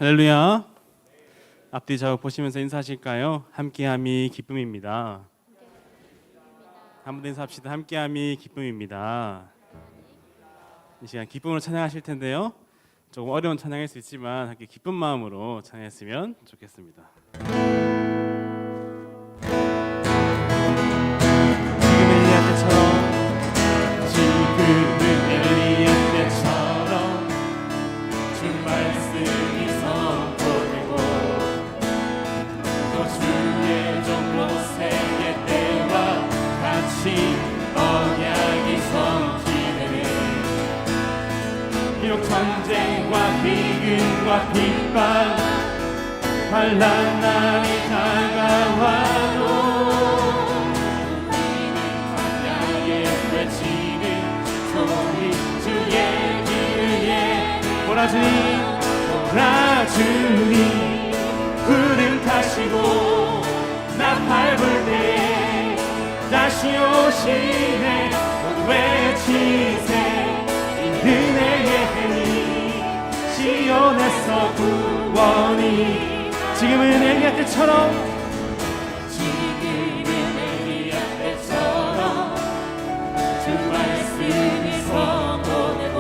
할렐루야. 앞뒤 좌우 보시면서 인사하실까요? 함께함이 기쁨입니다. 한번 인사합시다. 함께함이 기쁨입니다. 이 시간 기쁨으로 찬양하실 텐데요. 조금 어려운 찬양일 수 있지만 함께 기쁜 마음으로 찬양했으면 좋겠습니다. 전쟁과 비근과 핍박 환난 날이 다가와도 우리는 광야에 외치는 소리 주의 길에 보라 주님 구름 타시고 나 밟을 때 다시 오시네 외치세 은혜의 행위 시온에서 구원이 지금은 엘리야 때처럼 주 말씀이 선포되고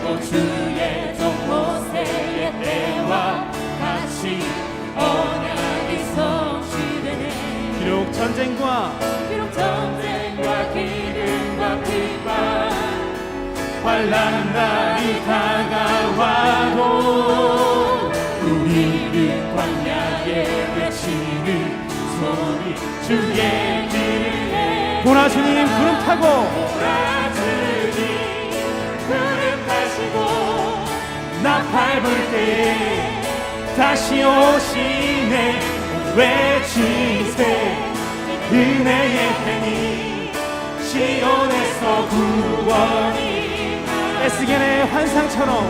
또 주의 종 모세의 때와 같이 언약이 성취되네 비록 전쟁과 기근과 핍박 환난 날이 다가와도 우리는 광야에 외치는 소리 주의 길에 보라 주님 구름 타고 보라 주님 구름 타시고 나 밟을 때 다시 오시네 외치세 은혜의 행위 시온에서 구원이 에스겔의 환상처럼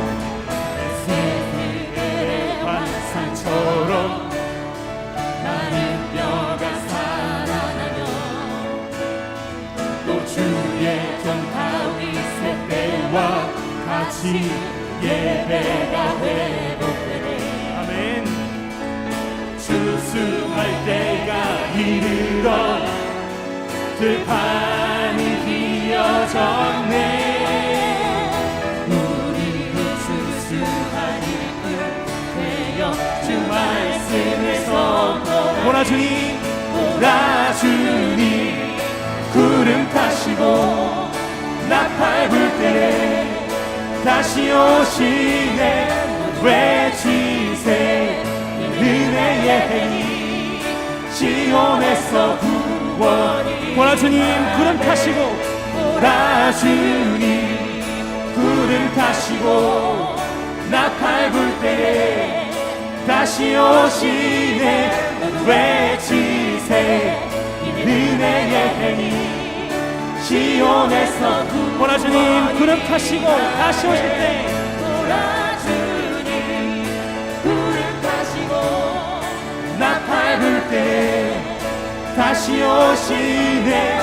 나는 뼈가 살아나며 또 주의 종 다윗의 때와 같이 예배가 회복되네 아멘. 추수할 때가 이르러 들판이 휘어졌네 주 말씀을 선포하네 보라 주님 보라 주님 구름 타시고 나 밟을 때 다시 오시네 외치세 은혜의 행위 시온에서 구원이 보라 주님 구름 타시고 보라 주님 구름 타시고 나 밟을 때 다시 오시네 외치세 은혜의 행위 시온에서 보라 주님 구름 타시고 다시 오실 때 보라 주님 구름 타시고 나 밟을 때 다시 오시네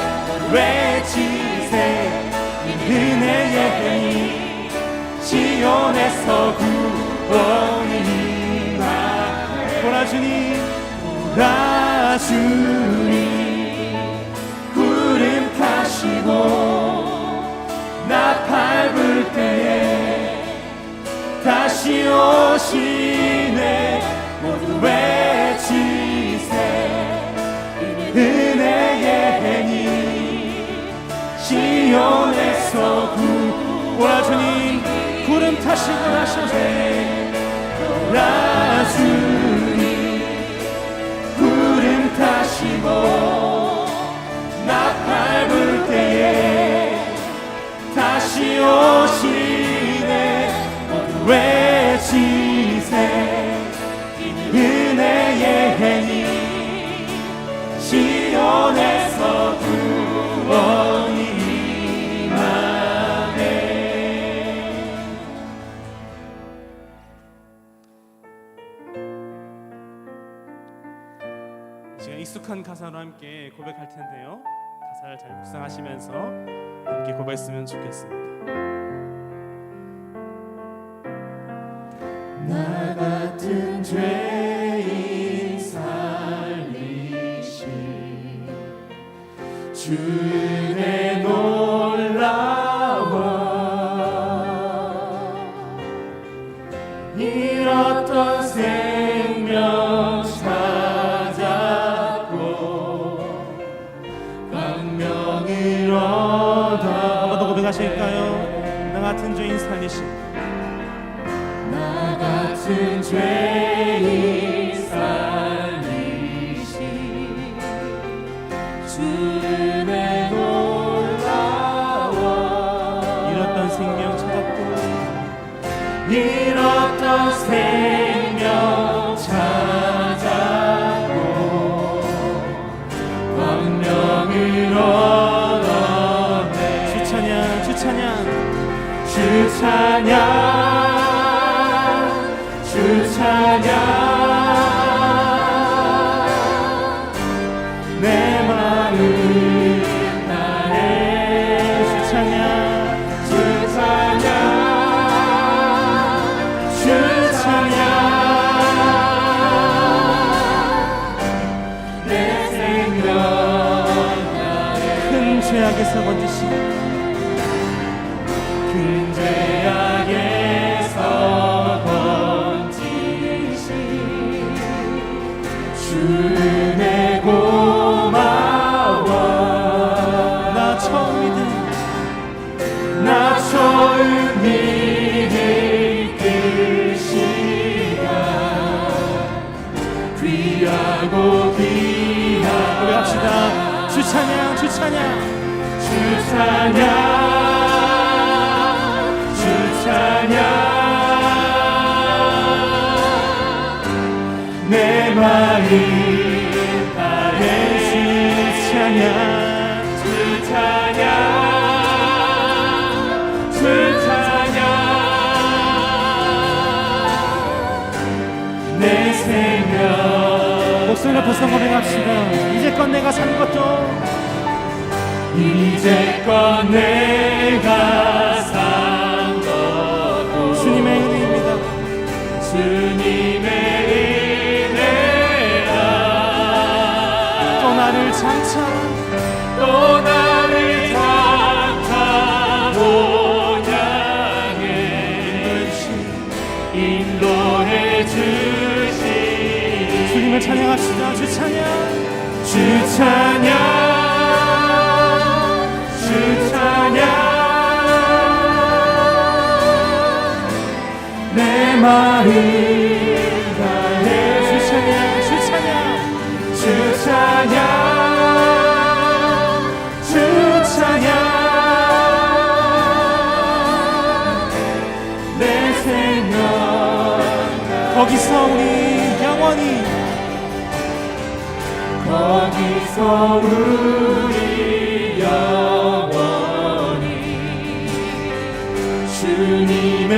외치세 은혜의 행위 시온에서 구원이 보라 주님 보라 주님 구름 타시고 나 밟을 때에 다시 오시네 모두 외치세 은혜의 행위 시온에서 보라 주님 구름 타시고 다시 오시네 보라 주님 구름 타시고 나 밟을 때에 다시 오시네 모두 외치세 은혜의 행위 시온에서 구원이 익숙한 가사로 함께 고백할 텐데요. 가사를 잘 묵상하시면서 함께 고백했으면 좋겠습니다. 나 같은 죄인 살리신 주 은혜 놀라워 잃었던 생명 찾았고 광명을 얻어 한번 더 고백하실까요? 나 같은 죄인 살리신 나 같은 죄인 살리신 주 은혜 놀라워 잃었던 생명 찾았고 잃었던 생명 찾았고 광명을 얻었네 주 찬양 주 찬양 주 찬양 주 찬양 내 마음 다해 주 찬양 주 찬양 주 찬양 내 생명 다해 큰 죄악에서 건지신 큰 죄악에서 건지신 주 은혜 고마워 나 처음 믿은 나 처음 믿을 그 시간 귀하고 귀한 고백합시다. 주 찬양 주 찬양 주 찬양 주 찬양 내 마음 다해 주 찬양 주 찬양 주 찬양 내 생명 목소리 높여서 고백합시다. 이제껏 내가 산 것도 이제껏 내가 산 것도 주님의 은혜입니다. 주님의 은혜라 또 나를 장차 또 나를 장차로 향해 인도해 주신 주님을 찬양합시다. 주 찬양 주 찬양 주 찬양 내 마음 다해 주 찬양 주 찬양 주 찬양 주 찬양 내 생명 거기서 우리 영원히 거기서 우리 영원히 주님의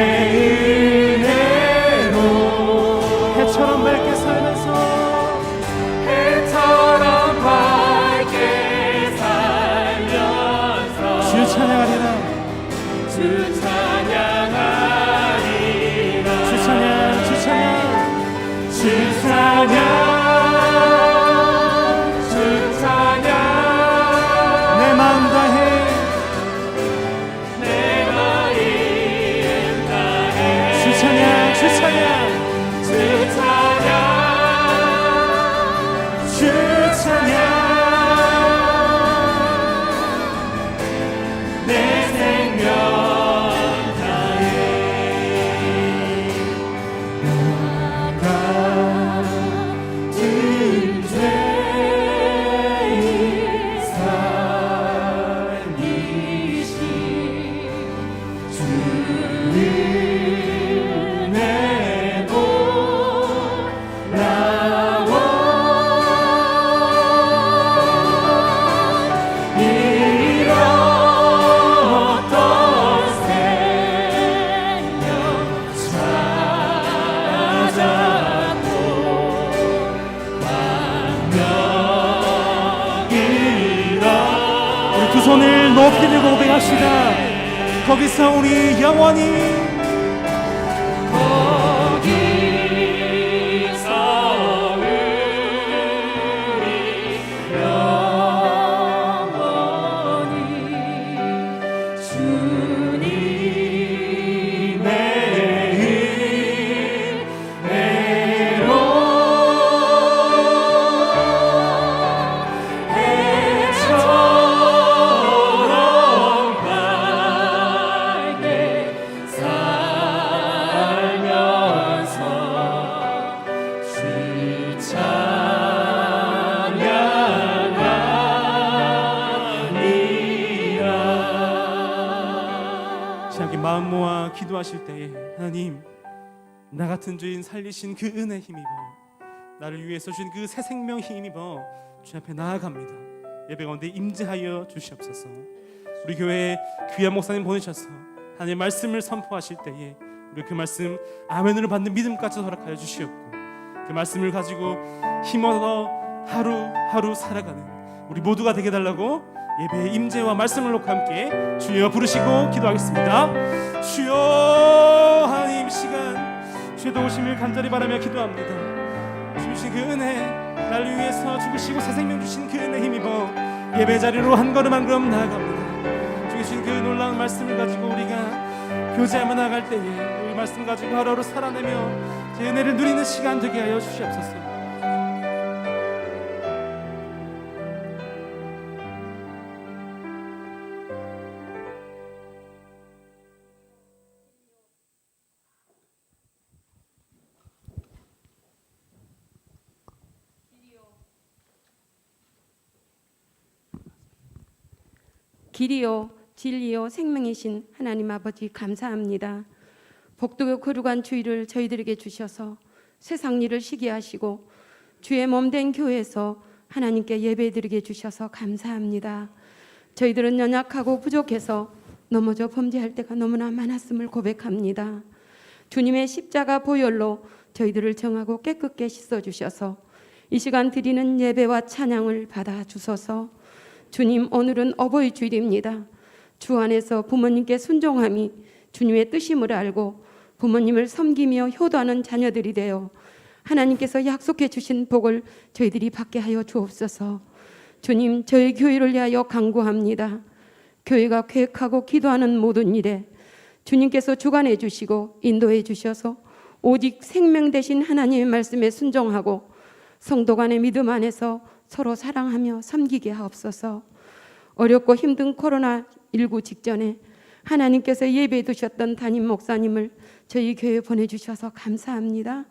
은혜로 해처럼 밝게 살면서 해처럼 밝게 살면서 주 찬양하리라. 주 찬양하리라 주 찬양 주 찬양 주 찬양 주 찬양 내 마음 다해 내 마음 다해 주 찬양 주 찬양 주 찬양 주 찬양 내 생명 다해 나 같은 죄인 살리신 주 은혜 놀라워 잃었던 생명 찾았고 광명이라 우리 두 손을 높이 들고 고백합시다. 거기서 우리 영원히 거기 기도하실 때에 하나님, 나 같은 죄인 살리신 그 은혜 힘입어 나를 위해서 주신 그 새 생명 힘입어 주 앞에 나아갑니다. 예배 가운데 임재하여 주시옵소서. 우리 교회에 귀한 목사님 보내셔서 하나님의 말씀을 선포하실 때에 우리 그 말씀 아멘으로 받는 믿음까지 허락하여 주시옵고, 그 말씀을 가지고 힘얻어 하루하루 살아가는 우리 모두가 되게 달라고 예배의 임재와 말씀을 놓고 함께 주여 부르시고 기도하겠습니다. 주여, 하나님 시간 주의 도우심을 간절히 바라며 기도합니다. 주신 그 은혜, 나를 위해서 죽으시고 새 생명 주신 그 은혜 힘입어 예배 자리로 한 걸음 한 걸음 나아갑니다. 주신 그 놀라운 말씀을 가지고 우리가 교제하며 나갈 때에 그 말씀 가지고 하루하루 살아내며 제 은혜를 누리는 시간 되게 하여 주시옵소서. 길이요 진리요 생명이신 하나님 아버지, 감사합니다. 복되고 거룩한 주일을 저희들에게 주셔서 세상 일을 쉬게 하시고 주의 몸된 교회에서 하나님께 예배드리게 주셔서 감사합니다. 저희들은 연약하고 부족해서 넘어져 범죄할 때가 너무나 많았음을 고백합니다. 주님의 십자가 보혈로 저희들을 정하고 깨끗게 씻어주셔서 이 시간 드리는 예배와 찬양을 받아주소서. 주님, 오늘은 어버이 주일입니다. 주 안에서 부모님께 순종함이 주님의 뜻임을 알고 부모님을 섬기며 효도하는 자녀들이 되어 하나님께서 약속해 주신 복을 저희들이 받게 하여 주옵소서. 주님, 저희 교회를 위하여 간구합니다. 교회가 계획하고 기도하는 모든 일에 주님께서 주관해 주시고 인도해 주셔서 오직 생명 되신 하나님의 말씀에 순종하고 성도 간의 믿음 안에서 서로 사랑하며 섬기게 하옵소서. 어렵고 힘든 코로나19 직전에 하나님께서 예배해 두셨던 담임 목사님을 저희 교회에 보내주셔서 감사합니다.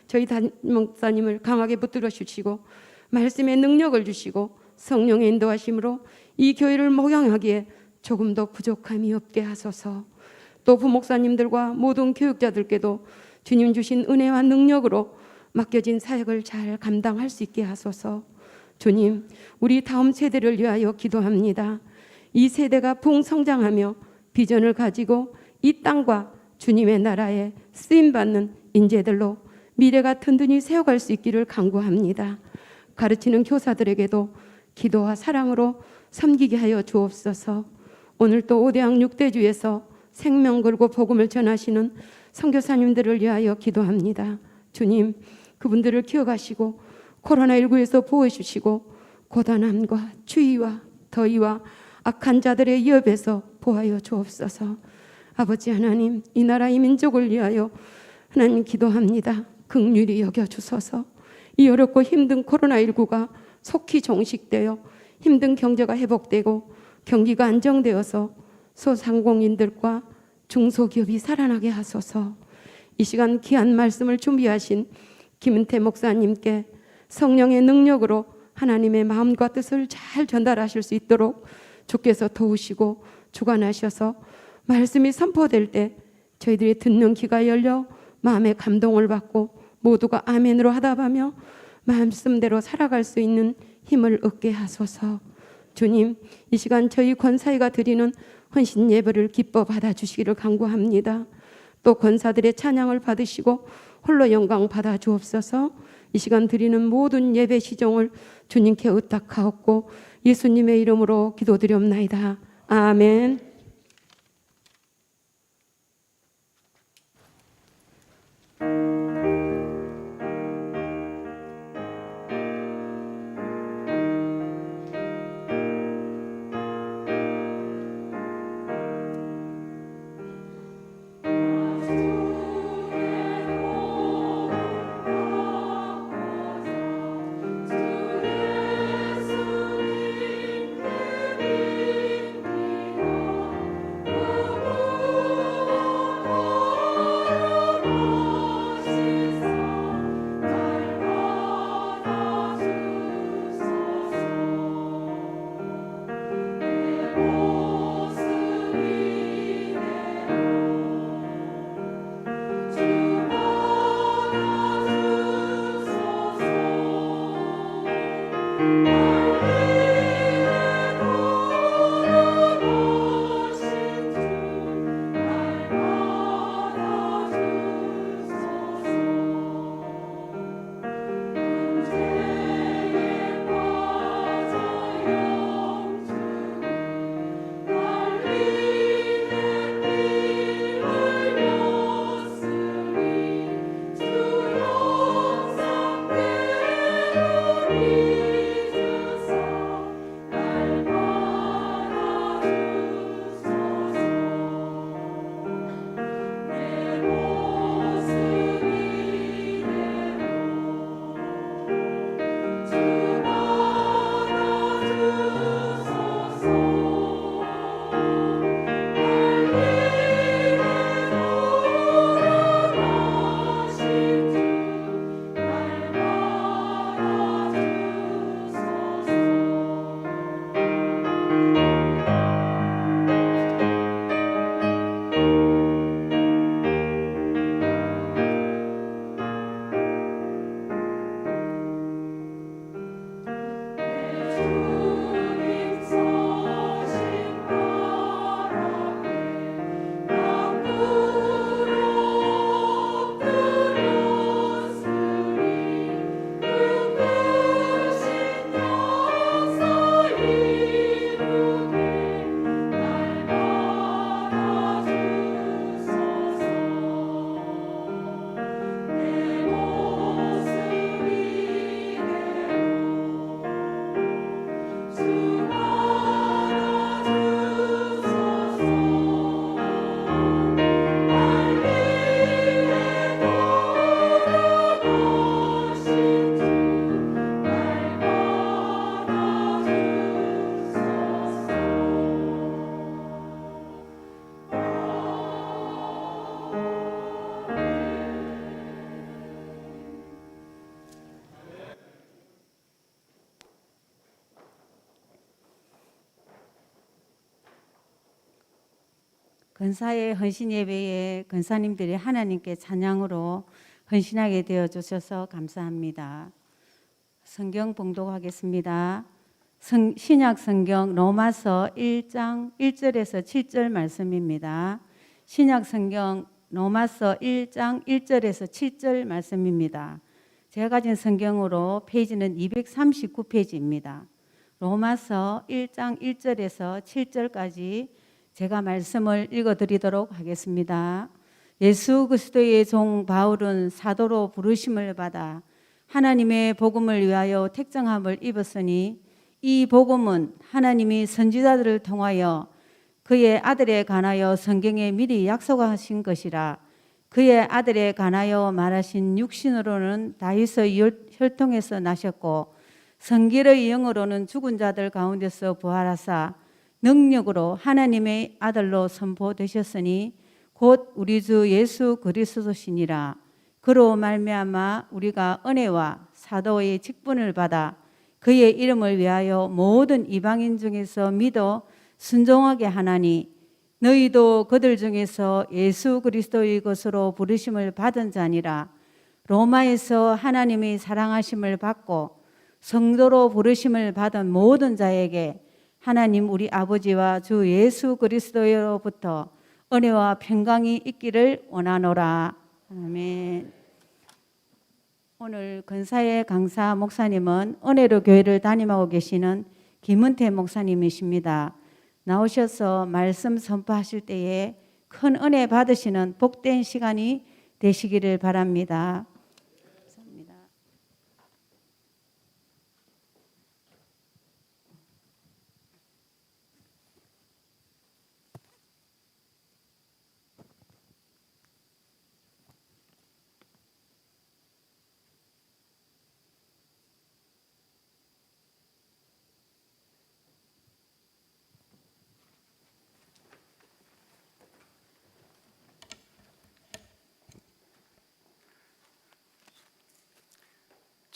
저희 담임 목사님을 강하게 붙들어 주시고 말씀의 능력을 주시고 성령의 인도하심으로 이 교회를 목양하기에 조금 더 부족함이 없게 하소서. 또 부목사님들과 모든 교육자들께도 주님 주신 은혜와 능력으로 맡겨진 사역을 잘 감당할 수 있게 하소서. 주님, 우리 다음 세대를 위하여 기도합니다. 이 세대가 풍성장하며 비전을 가지고 이 땅과 주님의 나라에 쓰임받는 인재들로 미래가 든든히 세워갈 수 있기를 간구합니다. 가르치는 교사들에게도 기도와 사랑으로 섬기게 하여 주옵소서. 오늘 또 5대학 6대주에서 생명 걸고 복음을 전하시는 선교사님들을 위하여 기도합니다. 주님, 그분들을 기억하시고 코로나19에서 보호해 주시고 고단함과 추위와 더위와 악한 자들의 위협에서 보호하여 주옵소서. 아버지 하나님, 이 나라 이 민족을 위하여 하나님 기도합니다. 긍휼히 여겨주소서. 이 어렵고 힘든 코로나19가 속히 종식되어 힘든 경제가 회복되고 경기가 안정되어서 소상공인들과 중소기업이 살아나게 하소서. 이 시간 귀한 말씀을 준비하신 김은태 목사님께 성령의 능력으로 하나님의 마음과 뜻을 잘 전달하실 수 있도록 주께서 도우시고 주관하셔서 말씀이 선포될 때 저희들이 듣는 귀가 열려 마음의 감동을 받고 모두가 아멘으로 하답하며 말씀대로 살아갈 수 있는 힘을 얻게 하소서. 주님, 이 시간 저희 권사회가 드리는 헌신 예배를 기뻐 받아주시기를 간구합니다. 또 권사들의 찬양을 받으시고 홀로 영광 받아 주옵소서. 이 시간 드리는 모든 예배 시종을 주님께 의탁하옵고 예수님의 이름으로 기도드리옵나이다. 아멘. 근사의 헌신 예배에 근사님들이 하나님께 찬양으로 헌신하게 되어 주셔서 감사합니다. 성경 봉독하겠습니다. 신약 성경 로마서 1장 1절에서 7절 말씀입니다. 신약 성경 로마서 1장 1절에서 7절 말씀입니다. 제가 가진 성경으로 페이지는 239페이지입니다. 로마서 1장 1절에서 7절까지 제가 말씀을 읽어드리도록 하겠습니다. 예수 그리스도의 종 바울은 사도로 부르심을 받아 하나님의 복음을 위하여 택정함을 입었으니 이 복음은 하나님이 선지자들을 통하여 그의 아들에 관하여 성경에 미리 약속하신 것이라. 그의 아들에 관하여 말하신 육신으로는 다윗의 혈통에서 나셨고 성결의 영으로는 죽은 자들 가운데서 부활하사 능력으로 하나님의 아들로 선포되셨으니 곧 우리 주 예수 그리스도시니라. 그로 말미암아 우리가 은혜와 사도의 직분을 받아 그의 이름을 위하여 모든 이방인 중에서 믿어 순종하게 하나니 너희도 그들 중에서 예수 그리스도의 것으로 부르심을 받은 자니라. 로마에서 하나님의 사랑하심을 받고 성도로 부르심을 받은 모든 자에게 하나님 우리 아버지와 주 예수 그리스도로부터 은혜와 평강이 있기를 원하노라. 아멘. 오늘 근사의 강사 목사님은 은혜로 교회를 담임하고 계시는 김은태 목사님이십니다. 나오셔서 말씀 선포하실 때에 큰 은혜 받으시는 복된 시간이 되시기를 바랍니다. 감사합니다.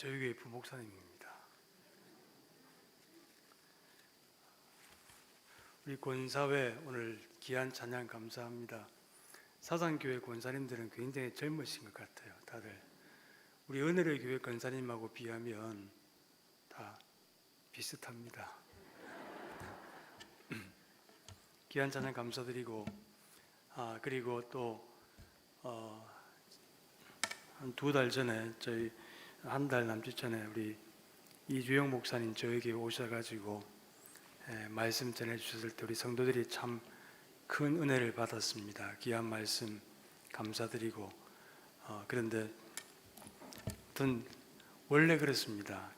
저희 교회 부목사님입니다. 우리 권사회 오늘 귀한 찬양 감사합니다. 사상교회 권사님들은 굉장히 젊으신 것 같아요. 다들 우리 은혜로의 교회 권사님하고 비하면 다 비슷합니다. 귀한 찬양 감사드리고 그리고 또 한 2달 전에 저희 한 달 남짓 전에 우리 이주영 목사님 저에게 오셔가지고 말씀 전해주셨을 때 우리 성도들이 참 큰 은혜를 받았습니다. 귀한 말씀 감사드리고 그런데 원래 그렇습니다.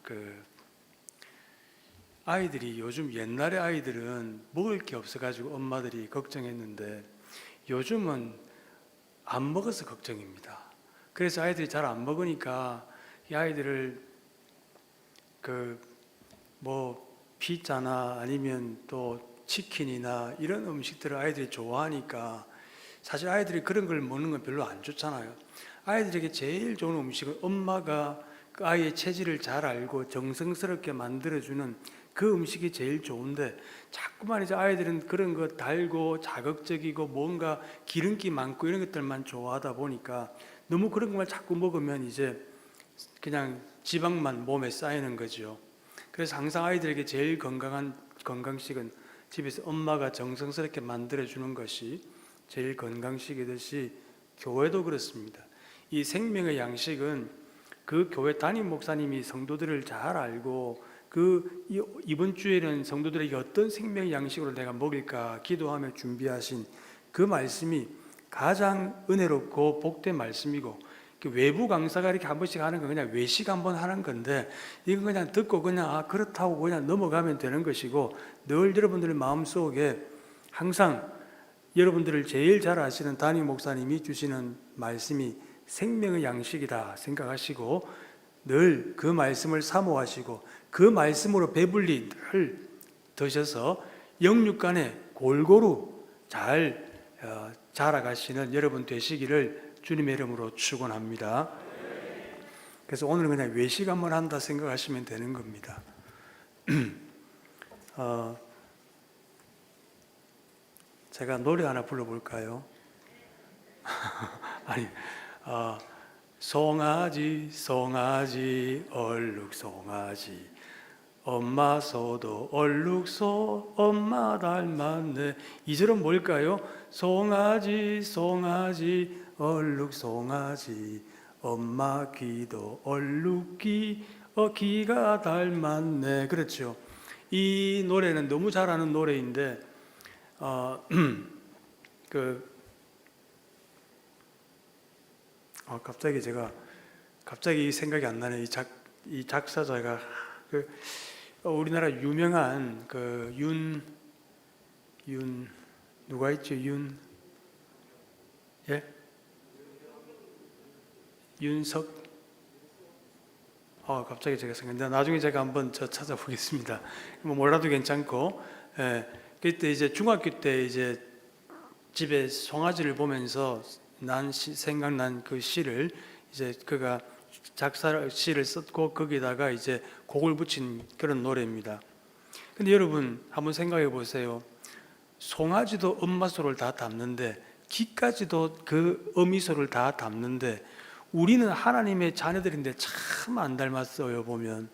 아이들이 요즘 옛날에 아이들은 먹을 게 없어가지고 엄마들이 걱정했는데 요즘은 안 먹어서 걱정입니다. 그래서 아이들이 잘 안 먹으니까 이 아이들을 피자나 아니면 또 치킨이나 이런 음식들을 아이들이 좋아하니까 사실 아이들이 그런 걸 먹는 건 별로 안 좋잖아요. 아이들에게 제일 좋은 음식은 엄마가 그 아이의 체질을 잘 알고 정성스럽게 만들어주는 그 음식이 제일 좋은데 자꾸만 이제 아이들은 그런 거 달고 자극적이고 뭔가 기름기 많고 이런 것들만 좋아하다 보니까 너무 그런 것만 자꾸 먹으면 이제 그냥 지방만 몸에 쌓이는 거죠. 그래서 항상 아이들에게 제일 건강한 건강식은 집에서 엄마가 정성스럽게 만들어주는 것이 제일 건강식이듯이 교회도 그렇습니다. 이 생명의 양식은 그 교회 담임 목사님이 성도들을 잘 알고 이번 주에는 성도들에게 어떤 생명의 양식으로 내가 먹일까 기도하며 준비하신 그 말씀이 가장 은혜롭고 복된 말씀이고 외부 강사가 이렇게 한 번씩 하는 건 그냥 외식 한번 하는 건데 이건 그냥 듣고 그냥 그렇다고 그냥 넘어가면 되는 것이고 늘 여러분들의 마음속에 항상 여러분들을 제일 잘 아시는 담임 목사님이 주시는 말씀이 생명의 양식이다 생각하시고 늘 그 말씀을 사모하시고 그 말씀으로 배불리 늘 드셔서 영육간에 골고루 잘 자라가시는 여러분 되시기를 주님의 이름으로 축원합니다. 그래서 오늘 그냥 외식 한번 한다 생각하시면 되는 겁니다. 제가 노래 하나 불러볼까요? 아니, 송아지 송아지 얼룩 송아지 엄마 소도 얼룩소 엄마 닮았네. 이 절은 뭘까요? 송아지 송아지 얼룩 송아지 엄마 귀도 얼룩귀 귀가 닮았네. 그렇죠. 이 노래는 너무 잘 아는 노래인데 갑자기 생각이 안 나네. 이 작사자가 우리나라 유명한 누가 있죠? 윤석. 갑자기 제가 생각나. 나중에 제가 한번 찾아보겠습니다. 뭐 몰라도 괜찮고. 그때 이제 중학교 때 이제 집에 송아지를 보면서 생각난 그 시를 이제 그가 시를 썼고 거기다가 이제 곡을 붙인 그런 노래입니다. 근데 여러분 한번 생각해 보세요. 송아지도 엄마 소를 다 담는데 기까지도 그 어미소를 다 담는데 우리는 하나님의 자녀들인데 참 안 닮았어요. 보면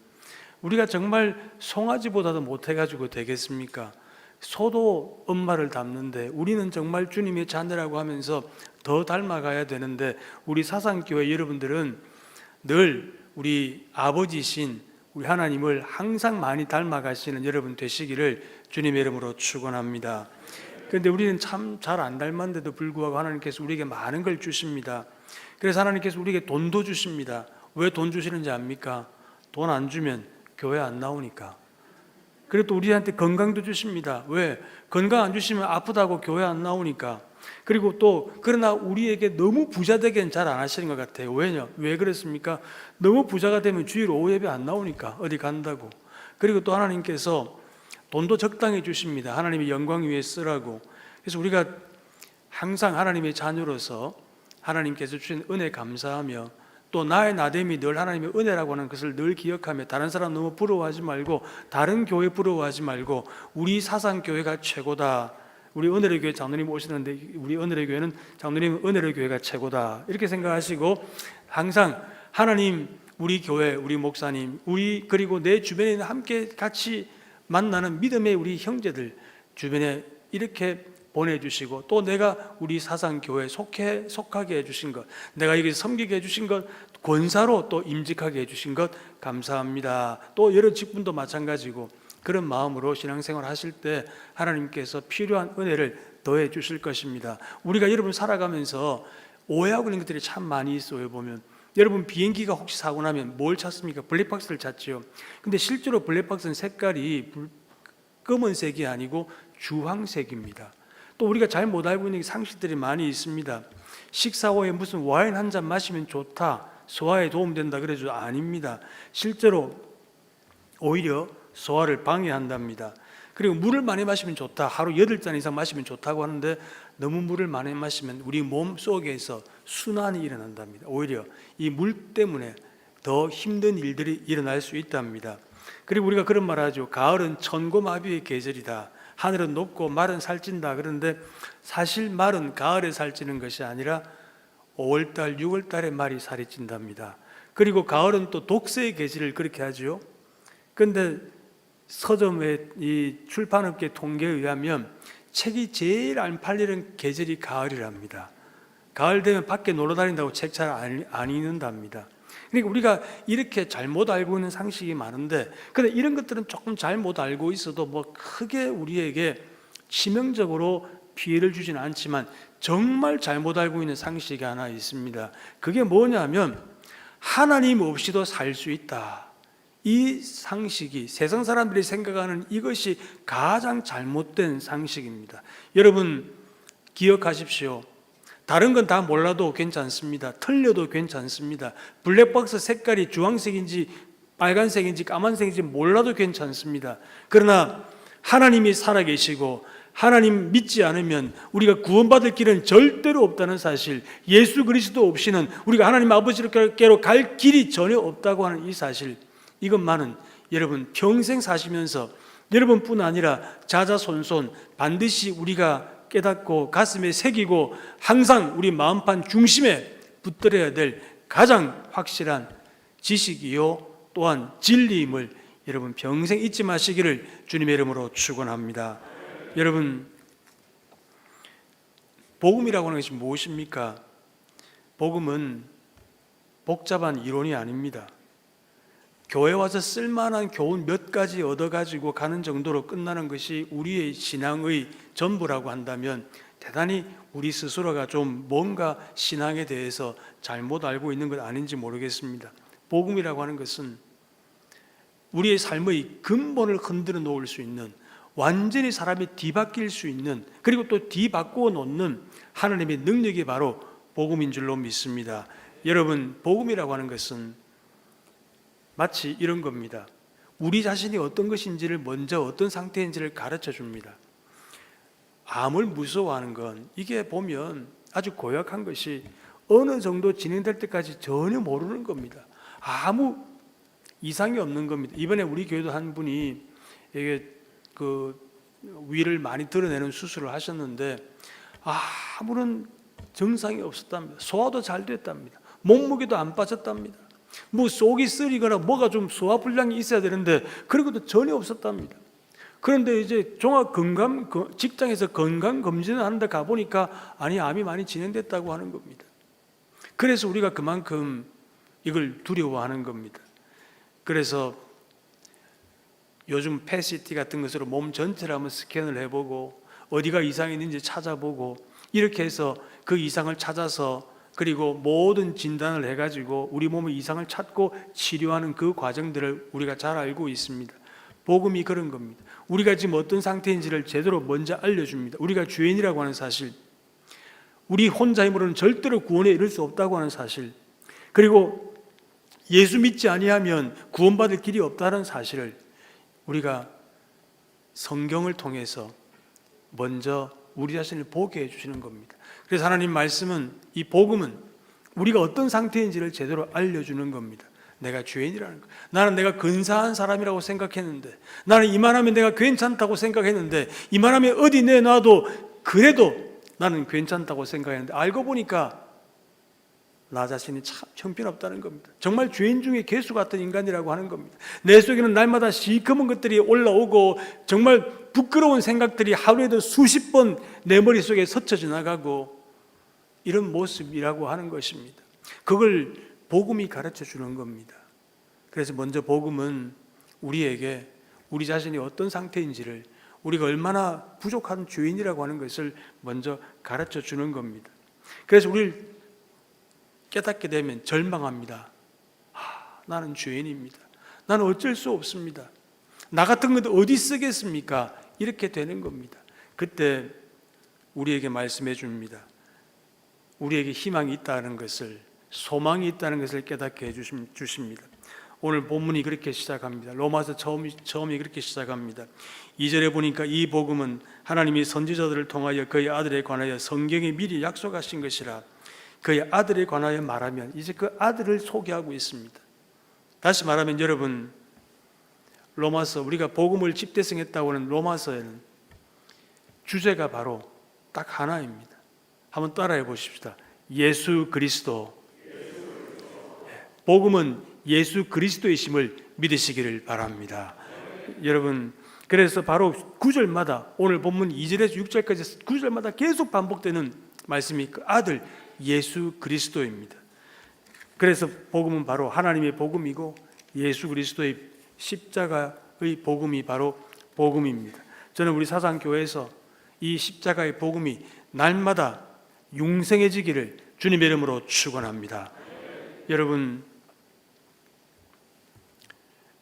우리가 정말 송아지보다도 못해가지고 되겠습니까? 소도 엄마를 닮는데 우리는 정말 주님의 자녀라고 하면서 더 닮아가야 되는데 우리 사상교회 여러분들은 늘 우리 아버지신 우리 하나님을 항상 많이 닮아가시는 여러분 되시기를 주님의 이름으로 축원합니다. 그런데 우리는 참 잘 안 닮았는데도 불구하고 하나님께서 우리에게 많은 걸 주십니다. 그래서 하나님께서 우리에게 돈도 주십니다. 왜 돈 주시는지 압니까? 돈 안 주면 교회 안 나오니까. 그리고 또 우리한테 건강도 주십니다. 왜? 건강 안 주시면 아프다고 교회 안 나오니까. 그리고 또 그러나 우리에게 너무 부자 되기는 잘 안 하시는 것 같아요. 왜 그렇습니까? 너무 부자가 되면 주일 오후 예배 안 나오니까 어디 간다고. 그리고 또 하나님께서 돈도 적당히 주십니다. 하나님의 영광 위에 쓰라고. 그래서 우리가 항상 하나님의 자녀로서 하나님께서 주신 은혜 감사하며 또 나의 나됨이 늘 하나님의 은혜라고 하는 것을 늘 기억하며 다른 사람 너무 부러워하지 말고 다른 교회 부러워하지 말고 우리 사상교회가 최고다. 우리 은혜의 교회 장로님 오시는데 우리 은혜의 교회는 장로님 은혜의 교회가 최고다. 이렇게 생각하시고 항상 하나님 우리 교회 우리 목사님 우리 그리고 내 주변에 있는 함께 같이 만나는 믿음의 우리 형제들 주변에 이렇게 보내주시고 또 내가 우리 사상교회에 속하게 해주신 것 내가 여기서 섬기게 해주신 것 권사로 또 임직하게 해주신 것 감사합니다. 또 여러 직분도 마찬가지고 그런 마음으로 신앙생활 하실 때 하나님께서 필요한 은혜를 더해 주실 것입니다. 우리가 여러분 살아가면서 오해하고 있는 것들이 참 많이 있어요. 보면 여러분 비행기가 혹시 사고 나면 뭘 찾습니까? 블랙박스를 찾지요. 근데 실제로 블랙박스는 색깔이 검은색이 아니고 주황색입니다. 또 우리가 잘 못 알고 있는 상식들이 많이 있습니다. 식사 후에 무슨 와인 한 잔 마시면 좋다, 소화에 도움된다 그래도 아닙니다. 실제로 오히려 소화를 방해한답니다. 그리고 물을 많이 마시면 좋다, 하루 8잔 이상 마시면 좋다고 하는데 너무 물을 많이 마시면 우리 몸 속에서 순환이 일어난답니다. 오히려 이 물 때문에 더 힘든 일들이 일어날 수 있답니다. 그리고 우리가 그런 말 하죠. 가을은 천고마비의 계절이다. 하늘은 높고 말은 살찐다. 그런데 사실 말은 가을에 살찌는 것이 아니라 5월달, 6월달에 말이 살이 찐답니다. 그리고 가을은 또 독서의 계절을 그렇게 하죠. 그런데 서점의 이 출판업계 통계에 의하면 책이 제일 안 팔리는 계절이 가을이랍니다. 가을 되면 밖에 놀러 다닌다고 책 잘 안 읽는답니다. 그러니까 우리가 이렇게 잘못 알고 있는 상식이 많은데 근데 이런 것들은 조금 잘못 알고 있어도 뭐 크게 우리에게 치명적으로 피해를 주지는 않지만 정말 잘못 알고 있는 상식이 하나 있습니다. 그게 뭐냐면 하나님 없이도 살 수 있다. 이 상식이 세상 사람들이 생각하는 이것이 가장 잘못된 상식입니다. 여러분 기억하십시오. 다른 건 다 몰라도 괜찮습니다. 틀려도 괜찮습니다. 블랙박스 색깔이 주황색인지 빨간색인지 까만색인지 몰라도 괜찮습니다. 그러나 하나님이 살아계시고 하나님 믿지 않으면 우리가 구원받을 길은 절대로 없다는 사실, 예수 그리스도 없이는 우리가 하나님 아버지께로 갈 길이 전혀 없다고 하는 이 사실, 이것만은 여러분 평생 사시면서 여러분뿐 아니라 자자손손 반드시 우리가 깨닫고 가슴에 새기고 항상 우리 마음판 중심에 붙들어야 될 가장 확실한 지식이요 또한 진리임을 여러분 평생 잊지 마시기를 주님의 이름으로 축원합니다. 여러분, 복음이라고 하는 것이 무엇입니까? 복음은 복잡한 이론이 아닙니다. 교회 와서 쓸만한 교훈 몇 가지 얻어가지고 가는 정도로 끝나는 것이 우리의 신앙의 전부라고 한다면 대단히 우리 스스로가 좀 뭔가 신앙에 대해서 잘못 알고 있는 것 아닌지 모르겠습니다. 복음이라고 하는 것은 우리의 삶의 근본을 흔들어 놓을 수 있는, 완전히 사람이 뒤바뀔 수 있는, 그리고 또 뒤바꾸어 놓는 하나님의 능력이 바로 복음인 줄로 믿습니다. 여러분, 복음이라고 하는 것은 마치 이런 겁니다. 우리 자신이 어떤 것인지를 먼저 어떤 상태인지를 가르쳐 줍니다. 암을 무서워하는 건 이게 보면 아주 고약한 것이 어느 정도 진행될 때까지 전혀 모르는 겁니다. 아무 이상이 없는 겁니다. 이번에 우리 교회도 한 분이 이게 위를 많이 드러내는 수술을 하셨는데 아무런 증상이 없었답니다. 소화도 잘 됐답니다. 몸무게도 안 빠졌답니다. 뭐 속이 쓰리거나 뭐가 좀 소화 불량이 있어야 되는데 그런 것도 전혀 없었답니다. 그런데 이제 종합 건강 직장에서 건강 검진을 하는데 가 보니까 아니 암이 많이 진행됐다고 하는 겁니다. 그래서 우리가 그만큼 이걸 두려워하는 겁니다. 그래서 요즘 PET-CT 같은 것으로 몸 전체를 한번 스캔을 해보고 어디가 이상이 있는지 찾아보고 이렇게 해서 그 이상을 찾아서 그리고 모든 진단을 해가지고 우리 몸의 이상을 찾고 치료하는 그 과정들을 우리가 잘 알고 있습니다. 복음이 그런 겁니다. 우리가 지금 어떤 상태인지를 제대로 먼저 알려줍니다. 우리가 죄인이라고 하는 사실, 우리 혼자 힘으로는 절대로 구원에 이를 수 없다고 하는 사실, 그리고 예수 믿지 아니하면 구원받을 길이 없다는 사실을 우리가 성경을 통해서 먼저 우리 자신을 보게 해주시는 겁니다. 그래서 하나님 말씀은, 이 복음은 우리가 어떤 상태인지를 제대로 알려주는 겁니다. 내가 죄인이라는 거. 나는 내가 근사한 사람이라고 생각했는데, 나는 이만하면 내가 괜찮다고 생각했는데, 이만하면 어디 내놔도 그래도 나는 괜찮다고 생각했는데 알고 보니까 나 자신이 참 형편없다는 겁니다. 정말 죄인 중에 괴수 같은 인간이라고 하는 겁니다. 내 속에는 날마다 시커먼 것들이 올라오고 정말 부끄러운 생각들이 하루에도 수십 번 내 머릿속에 스쳐 지나가고 이런 모습이라고 하는 것입니다. 그걸 복음이 가르쳐 주는 겁니다. 그래서 먼저 복음은 우리에게 우리 자신이 어떤 상태인지를, 우리가 얼마나 부족한 죄인이라고 하는 것을 먼저 가르쳐 주는 겁니다. 그래서 우리를 깨닫게 되면 절망합니다. 나는 죄인입니다. 나는 어쩔 수 없습니다. 나 같은 것도 어디 쓰겠습니까? 이렇게 되는 겁니다. 그때 우리에게 말씀해 줍니다. 우리에게 희망이 있다는 것을, 소망이 있다는 것을 깨닫게 해 주십니다. 오늘 본문이 그렇게 시작합니다. 로마서 처음이 그렇게 시작합니다. 2절에 보니까 이 복음은 하나님이 선지자들을 통하여 그의 아들에 관하여 성경에 미리 약속하신 것이라. 그의 아들에 관하여 말하면 이제 그 아들을 소개하고 있습니다. 다시 말하면 여러분, 로마서, 우리가 복음을 집대성했다고 하는 로마서에는 주제가 바로 딱 하나입니다. 한번 따라해 보십시다. 예수 그리스도. 복음은 예수 그리스도이심을 믿으시기를 바랍니다. 여러분, 그래서 바로 9절마다, 오늘 본문 2절에서 6절까지 9절마다 계속 반복되는 말씀이 그 아들 예수 그리스도입니다. 그래서 복음은 바로 하나님의 복음이고 예수 그리스도의 십자가의 복음이 바로 복음입니다. 저는 우리 사상교회에서 이 십자가의 복음이 날마다 융성해지기를 주님의 이름으로 축원합니다. 여러분,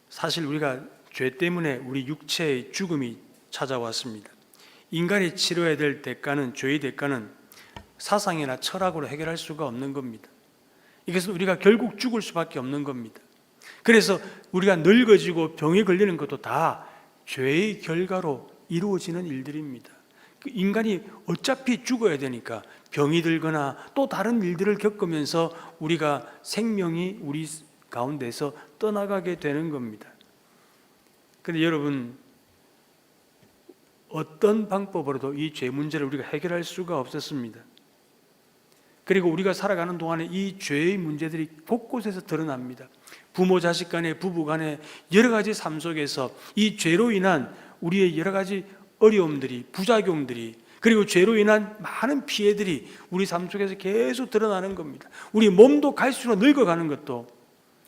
사실 우리가 죄 때문에 우리 육체의 죽음이 찾아왔습니다. 인간이 치러야 될 대가는, 죄의 대가는 사상이나 철학으로 해결할 수가 없는 겁니다. 이것은 우리가 결국 죽을 수밖에 없는 겁니다. 그래서 우리가 늙어지고 병에 걸리는 것도 다 죄의 결과로 이루어지는 일들입니다. 인간이 어차피 죽어야 되니까 병이 들거나 또 다른 일들을 겪으면서 우리가 생명이 우리 가운데서 떠나가게 되는 겁니다. 그런데 여러분, 어떤 방법으로도 이 죄 문제를 우리가 해결할 수가 없었습니다. 그리고 우리가 살아가는 동안에 이 죄의 문제들이 곳곳에서 드러납니다. 부모 자식 간에, 부부 간에, 여러 가지 삶 속에서 이 죄로 인한 우리의 여러 가지 어려움들이, 부작용들이, 그리고 죄로 인한 많은 피해들이 우리 삶 속에서 계속 드러나는 겁니다. 우리 몸도 갈수록 늙어가는 것도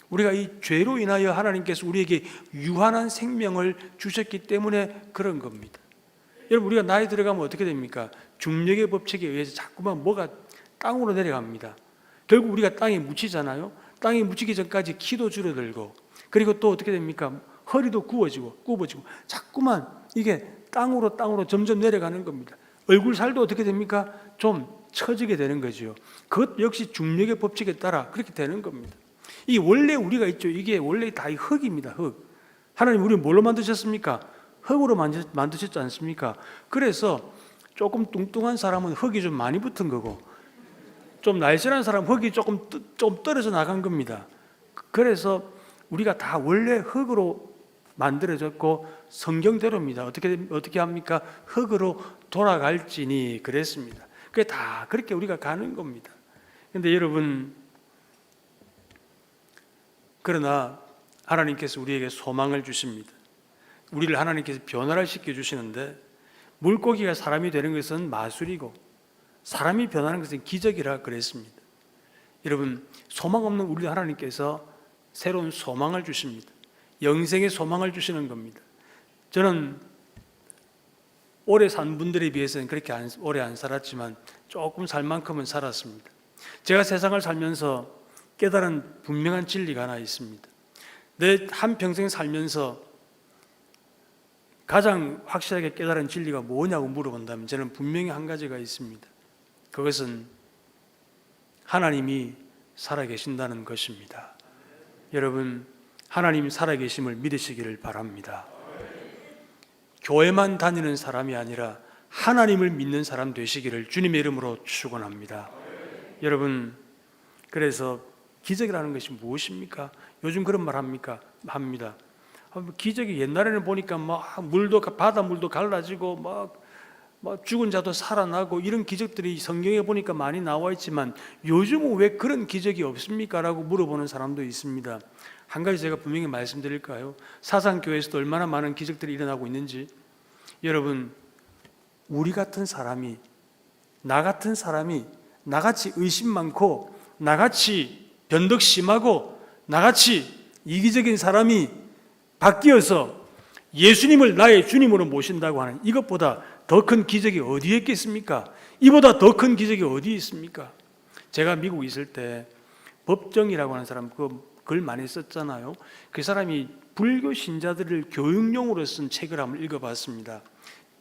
우리가 이 죄로 인하여 하나님께서 우리에게 유한한 생명을 주셨기 때문에 그런 겁니다. 여러분, 우리가 나이 들어가면 어떻게 됩니까? 중력의 법칙에 의해서 자꾸만 뭐가 땅으로 내려갑니다. 결국 우리가 땅에 묻히잖아요. 땅에 묻히기 전까지 키도 줄어들고, 그리고 또 어떻게 됩니까? 허리도 굽어지고 자꾸만 이게 땅으로 점점 내려가는 겁니다. 얼굴 살도 어떻게 됩니까? 좀 처지게 되는 거죠. 그것 역시 중력의 법칙에 따라 그렇게 되는 겁니다. 이 원래 우리가 있죠. 이게 원래 다 흙입니다. 흙. 하나님 우리 뭘로 만드셨습니까? 흙으로 만드셨지 않습니까? 그래서 조금 뚱뚱한 사람은 흙이 좀 많이 붙은 거고, 좀 날씬한 사람은 흙이 조금 떨어져 나간 겁니다. 그래서 우리가 다 원래 흙으로 만들어졌고 성경대로입니다. 어떻게 합니까? 흙으로 돌아갈지니 그랬습니다. 그게 다 그렇게 우리가 가는 겁니다. 그런데 여러분, 그러나 하나님께서 우리에게 소망을 주십니다. 우리를 하나님께서 변화를 시켜주시는데, 물고기가 사람이 되는 것은 마술이고 사람이 변하는 것은 기적이라 그랬습니다. 여러분, 소망 없는 우리 하나님께서 새로운 소망을 주십니다. 영생의 소망을 주시는 겁니다. 저는 오래 산 분들에 비해서는 그렇게 오래 안 살았지만 조금 살 만큼은 살았습니다. 제가 세상을 살면서 깨달은 분명한 진리가 하나 있습니다. 내 한평생 살면서 가장 확실하게 깨달은 진리가 뭐냐고 물어본다면 저는 분명히 한 가지가 있습니다. 그것은 하나님이 살아계신다는 것입니다. 여러분, 하나님 살아계심을 믿으시기를 바랍니다. 교회만 다니는 사람이 아니라 하나님을 믿는 사람 되시기를 주님의 이름으로 축원합니다. 여러분, 그래서 기적이라는 것이 무엇입니까? 요즘 그런 말 합니까? 합니다. 기적이 옛날에는 보니까 바다 물도 갈라지고 죽은 자도 살아나고 이런 기적들이 성경에 보니까 많이 나와 있지만 요즘은 왜 그런 기적이 없습니까? 라고 물어보는 사람도 있습니다. 한 가지 제가 분명히 말씀드릴까요? 사상교회에서도 얼마나 많은 기적들이 일어나고 있는지. 여러분, 우리 같은 사람이, 나 같은 사람이, 나같이 의심 많고 나같이 변덕 심하고 나같이 이기적인 사람이 바뀌어서 예수님을 나의 주님으로 모신다고 하는 이것보다 더 큰 기적이 어디에 있겠습니까? 이보다 더 큰 기적이 어디 있습니까? 제가 미국 있을 때 법정이라고 하는 사람 글 많이 썼잖아요. 그 사람이 불교 신자들을 교육용으로 쓴 책을 한번 읽어봤습니다.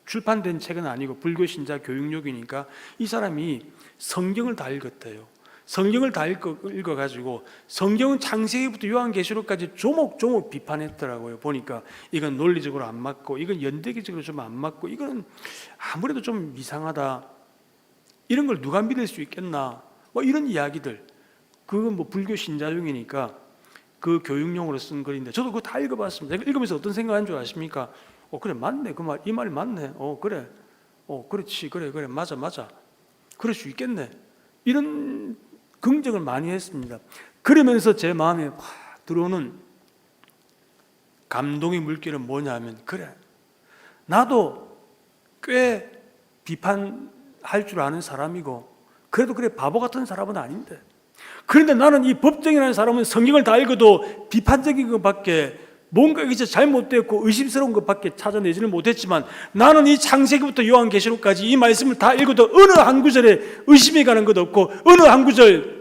출판된 책은 아니고 불교 신자 교육용이니까 이 사람이 성경을 다 읽었대요. 성경을 다 읽어가지고 성경은 창세기부터 요한계시록까지 조목조목 비판했더라고요. 보니까 이건 논리적으로 안 맞고 이건 연대기적으로 좀 안 맞고 이건 아무래도 좀 이상하다. 이런 걸 누가 믿을 수 있겠나? 이런 이야기들. 그건 불교 신자용이니까 그 교육용으로 쓴 글인데 저도 그거 다 읽어봤습니다. 읽으면서 어떤 생각한 줄 아십니까? 그래 맞네. 이 말이 맞네. 그래. 그렇지. 그래 맞아. 그럴 수 있겠네. 이런 긍정을 많이 했습니다. 그러면서 제 마음에 확 들어오는 감동의 물결은 뭐냐면, 그래 나도 꽤 비판할 줄 아는 사람이고 그래도 그래 바보 같은 사람은 아닌데, 그런데 나는 이 법정이라는 사람은 성경을 다 읽어도 비판적인 것밖에, 뭔가 이게 잘못되었고 의심스러운 것밖에 찾아내지는 못했지만 나는 이 창세기부터 요한계시록까지 이 말씀을 다 읽어도 어느 한 구절에 의심이 가는 것 없고 어느 한 구절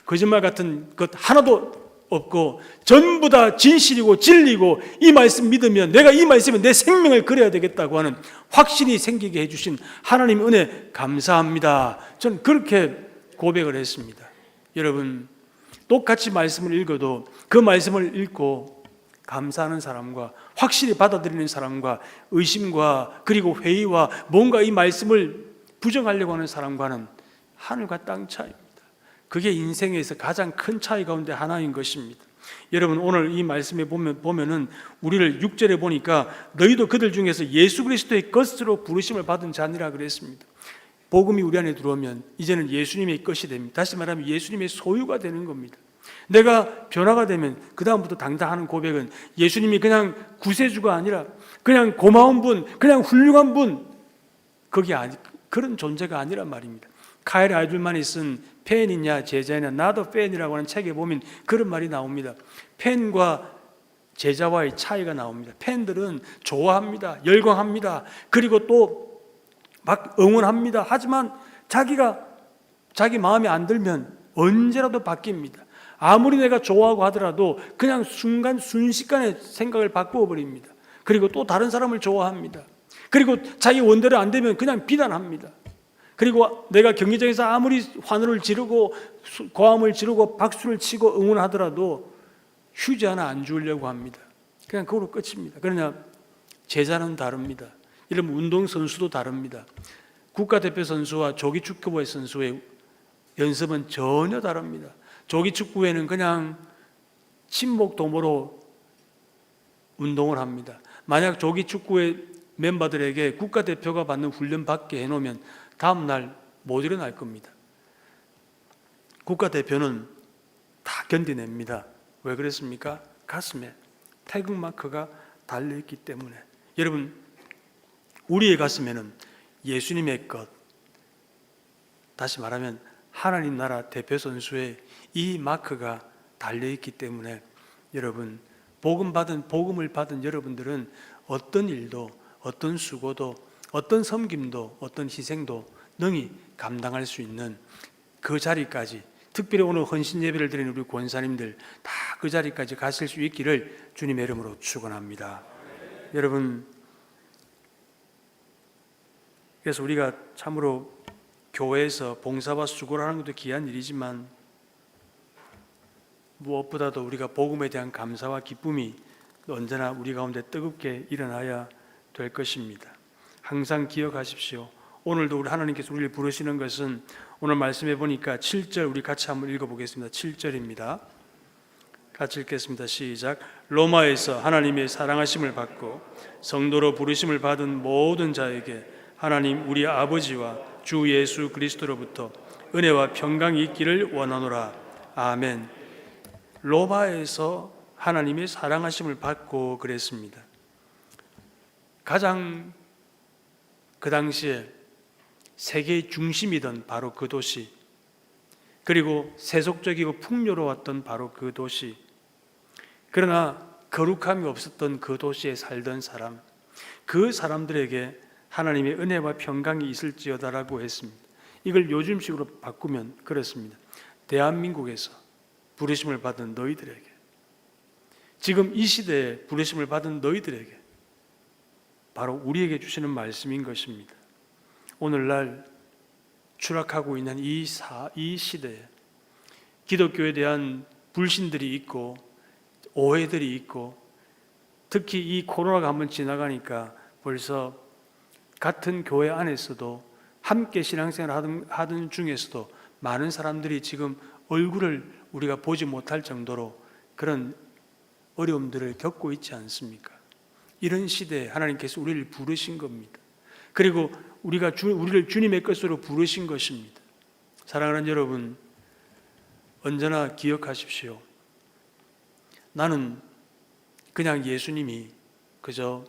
거짓말 같은 것 하나도 없고 전부 다 진실이고 진리고, 이 말씀 믿으면 내가 이 말씀에 내 생명을 걸어야 되겠다고 하는 확신이 생기게 해주신 하나님 은혜 감사합니다. 저는 그렇게 고백을 했습니다. 여러분, 똑같이 말씀을 읽어도 그 말씀을 읽고 감사하는 사람과 확실히 받아들이는 사람과 의심과 그리고 회의와 뭔가 이 말씀을 부정하려고 하는 사람과는 하늘과 땅 차이입니다. 그게 인생에서 가장 큰 차이 가운데 하나인 것입니다. 여러분 오늘 이 말씀에 보면은 우리를 6절에 보니까 너희도 그들 중에서 예수 그리스도의 것으로 부르심을 받은 자니라 그랬습니다. 복음이 우리 안에 들어오면 이제는 예수님의 것이 됩니다. 다시 말하면 예수님의 소유가 되는 겁니다. 내가 변화가 되면 그 다음부터 당당하는 고백은 예수님이 그냥 구세주가 아니라 그냥 고마운 분, 그냥 훌륭한 분, 그런 존재가 아니란 말입니다. 카일 아이들만이 쓴 팬이냐 제자냐 나도 팬이라고 하는 책에 보면 그런 말이 나옵니다. 팬과 제자와의 차이가 나옵니다. 팬들은 좋아합니다. 열광합니다. 그리고 또 막 응원합니다. 하지만 자기 마음에 안 들면 언제라도 바뀝니다. 아무리 내가 좋아하고 하더라도 그냥 순식간에 생각을 바꾸어 버립니다. 그리고 또 다른 사람을 좋아합니다. 그리고 자기 원대로 안 되면 그냥 비난합니다. 그리고 내가 경기장에서 아무리 환호를 지르고 고함을 지르고 박수를 치고 응원하더라도 휴지 하나 안 주려고 합니다. 그냥 그걸로 끝입니다. 그러나 제자는 다릅니다. 이런 운동선수도 다릅니다. 국가대표 선수와 조기축구부의 선수의 연습은 전혀 다릅니다. 조기축구에는 그냥 친목도모로 운동을 합니다. 만약 조기축구의 멤버들에게 국가대표가 받는 훈련 받게 해놓으면 다음날 못 일어날 겁니다. 국가대표는 다 견디냅니다. 왜 그랬습니까? 가슴에 태극마크가 달려있기 때문에. 여러분 우리의 가슴에는 예수님의 것, 다시 말하면 하나님 나라 대표 선수의 이 마크가 달려있기 때문에 여러분 복음을 받은 여러분들은 어떤 일도 어떤 수고도 어떤 섬김도 어떤 희생도 능히 감당할 수 있는 그 자리까지, 특별히 오늘 헌신 예배를 드리는 우리 권사님들 다 그 자리까지 가실 수 있기를 주님의 이름으로 축원합니다. 여러분 그래서 우리가 참으로 교회에서 봉사와 수고를 하는 것도 귀한 일이지만 무엇보다도 우리가 복음에 대한 감사와 기쁨이 언제나 우리 가운데 뜨겁게 일어나야 될 것입니다. 항상 기억하십시오. 오늘도 우리 하나님께서 우리를 부르시는 것은 오늘 말씀해 보니까 7절 우리 같이 한번 읽어보겠습니다. 7절입니다. 같이 읽겠습니다. 시작. 로마에서 하나님의 사랑하심을 받고 성도로 부르심을 받은 모든 자에게 하나님 우리 아버지와 주 예수 그리스도로부터 은혜와 평강이 있기를 원하노라. 아멘. 로마에서 하나님의 사랑하심을 받고 그랬습니다. 가장 그 당시에 세계의 중심이던 바로 그 도시, 그리고 세속적이고 풍요로웠던 바로 그 도시, 그러나 거룩함이 없었던 그 도시에 살던 사람, 그 사람들에게 하나님의 은혜와 평강이 있을지어다라고 했습니다. 이걸 요즘식으로 바꾸면 그렇습니다. 대한민국에서 부르심을 받은 너희들에게, 지금 이 시대에 부르심을 받은 너희들에게 바로 우리에게 주시는 말씀인 것입니다. 오늘날 추락하고 있는 이 시대에 기독교에 대한 불신들이 있고 오해들이 있고, 특히 이 코로나가 한번 지나가니까 벌써 같은 교회 안에서도 함께 신앙생활 하던 중에서도 많은 사람들이 지금 얼굴을 우리가 보지 못할 정도로 그런 어려움들을 겪고 있지 않습니까? 이런 시대에 하나님께서 우리를 부르신 겁니다. 그리고 우리를 주님의 것으로 부르신 것입니다. 사랑하는 여러분, 언제나 기억하십시오. 나는 그냥 예수님이 그저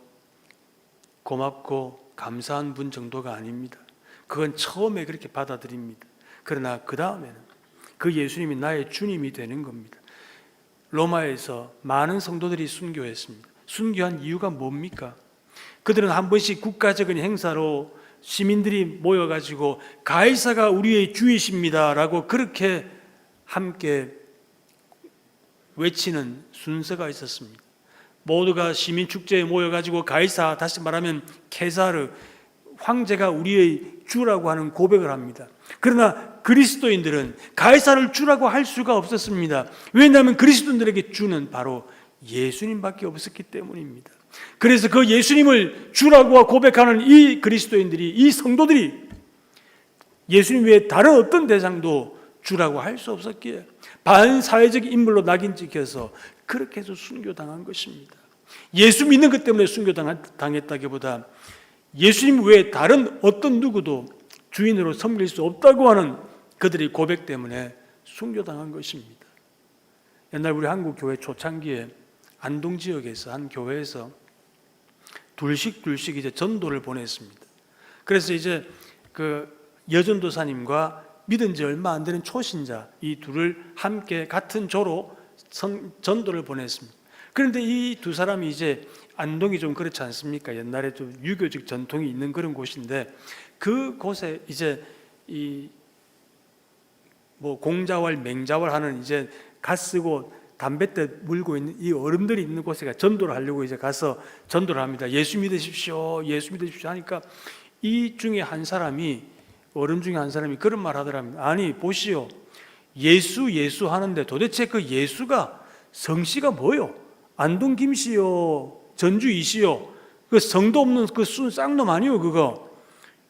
고맙고 감사한 분 정도가 아닙니다. 그건 처음에 그렇게 받아들입니다. 그러나 그 다음에는 그 예수님이 나의 주님이 되는 겁니다. 로마에서 많은 성도들이 순교했습니다. 순교한 이유가 뭡니까? 그들은 한 번씩 국가적인 행사로 시민들이 모여가지고 가이사가 우리의 주이십니다 라고 그렇게 함께 외치는 순서가 있었습니다. 모두가 시민축제에 모여가지고 가이사, 다시 말하면 케사르, 황제가 우리의 주라고 하는 고백을 합니다. 그러나 그리스도인들은 가이사를 주라고 할 수가 없었습니다. 왜냐하면 그리스도인들에게 주는 바로 예수님밖에 없었기 때문입니다. 그래서 그 예수님을 주라고 고백하는 이 그리스도인들이, 이 성도들이 예수님 외에 다른 어떤 대상도 주라고 할 수 없었기에 반사회적 인물로 낙인 찍혀서 그렇게 해서 순교당한 것입니다. 예수 믿는 것 때문에 순교당했다기보다 예수님 외에 다른 어떤 누구도 주인으로 섬길 수 없다고 하는 그들의 고백 때문에 순교당한 것입니다. 옛날 우리 한국 교회 초창기에 안동 지역에서 한 교회에서 둘씩 이제 전도를 보냈습니다. 그래서 이제 그 여전도사님과 믿은 지 얼마 안 되는 초신자 이 둘을 함께 같은 조로 전도를 보냈습니다. 그런데 이 두 사람이 이제 안동이 좀 그렇지 않습니까? 옛날에 좀 유교적 전통이 있는 그런 곳인데 그 곳에 이제 이 뭐 공자왈 맹자왈 하는 이제 갓 쓰고 담뱃대 물고 있는 이 어른들이 있는 곳에 전도를 하려고 이제 가서 전도를 합니다. 예수 믿으십시오, 예수 믿으십시오 하니까 이 중에 한 사람이 어른 중에 한 사람이 그런 말 하더랍니다. 아니 보시오, 예수 하는데 도대체 그 예수가 성씨가 뭐요? 안동 김씨요, 전주 이씨요, 그 성도 없는 그 순 쌍놈 아니요 그거.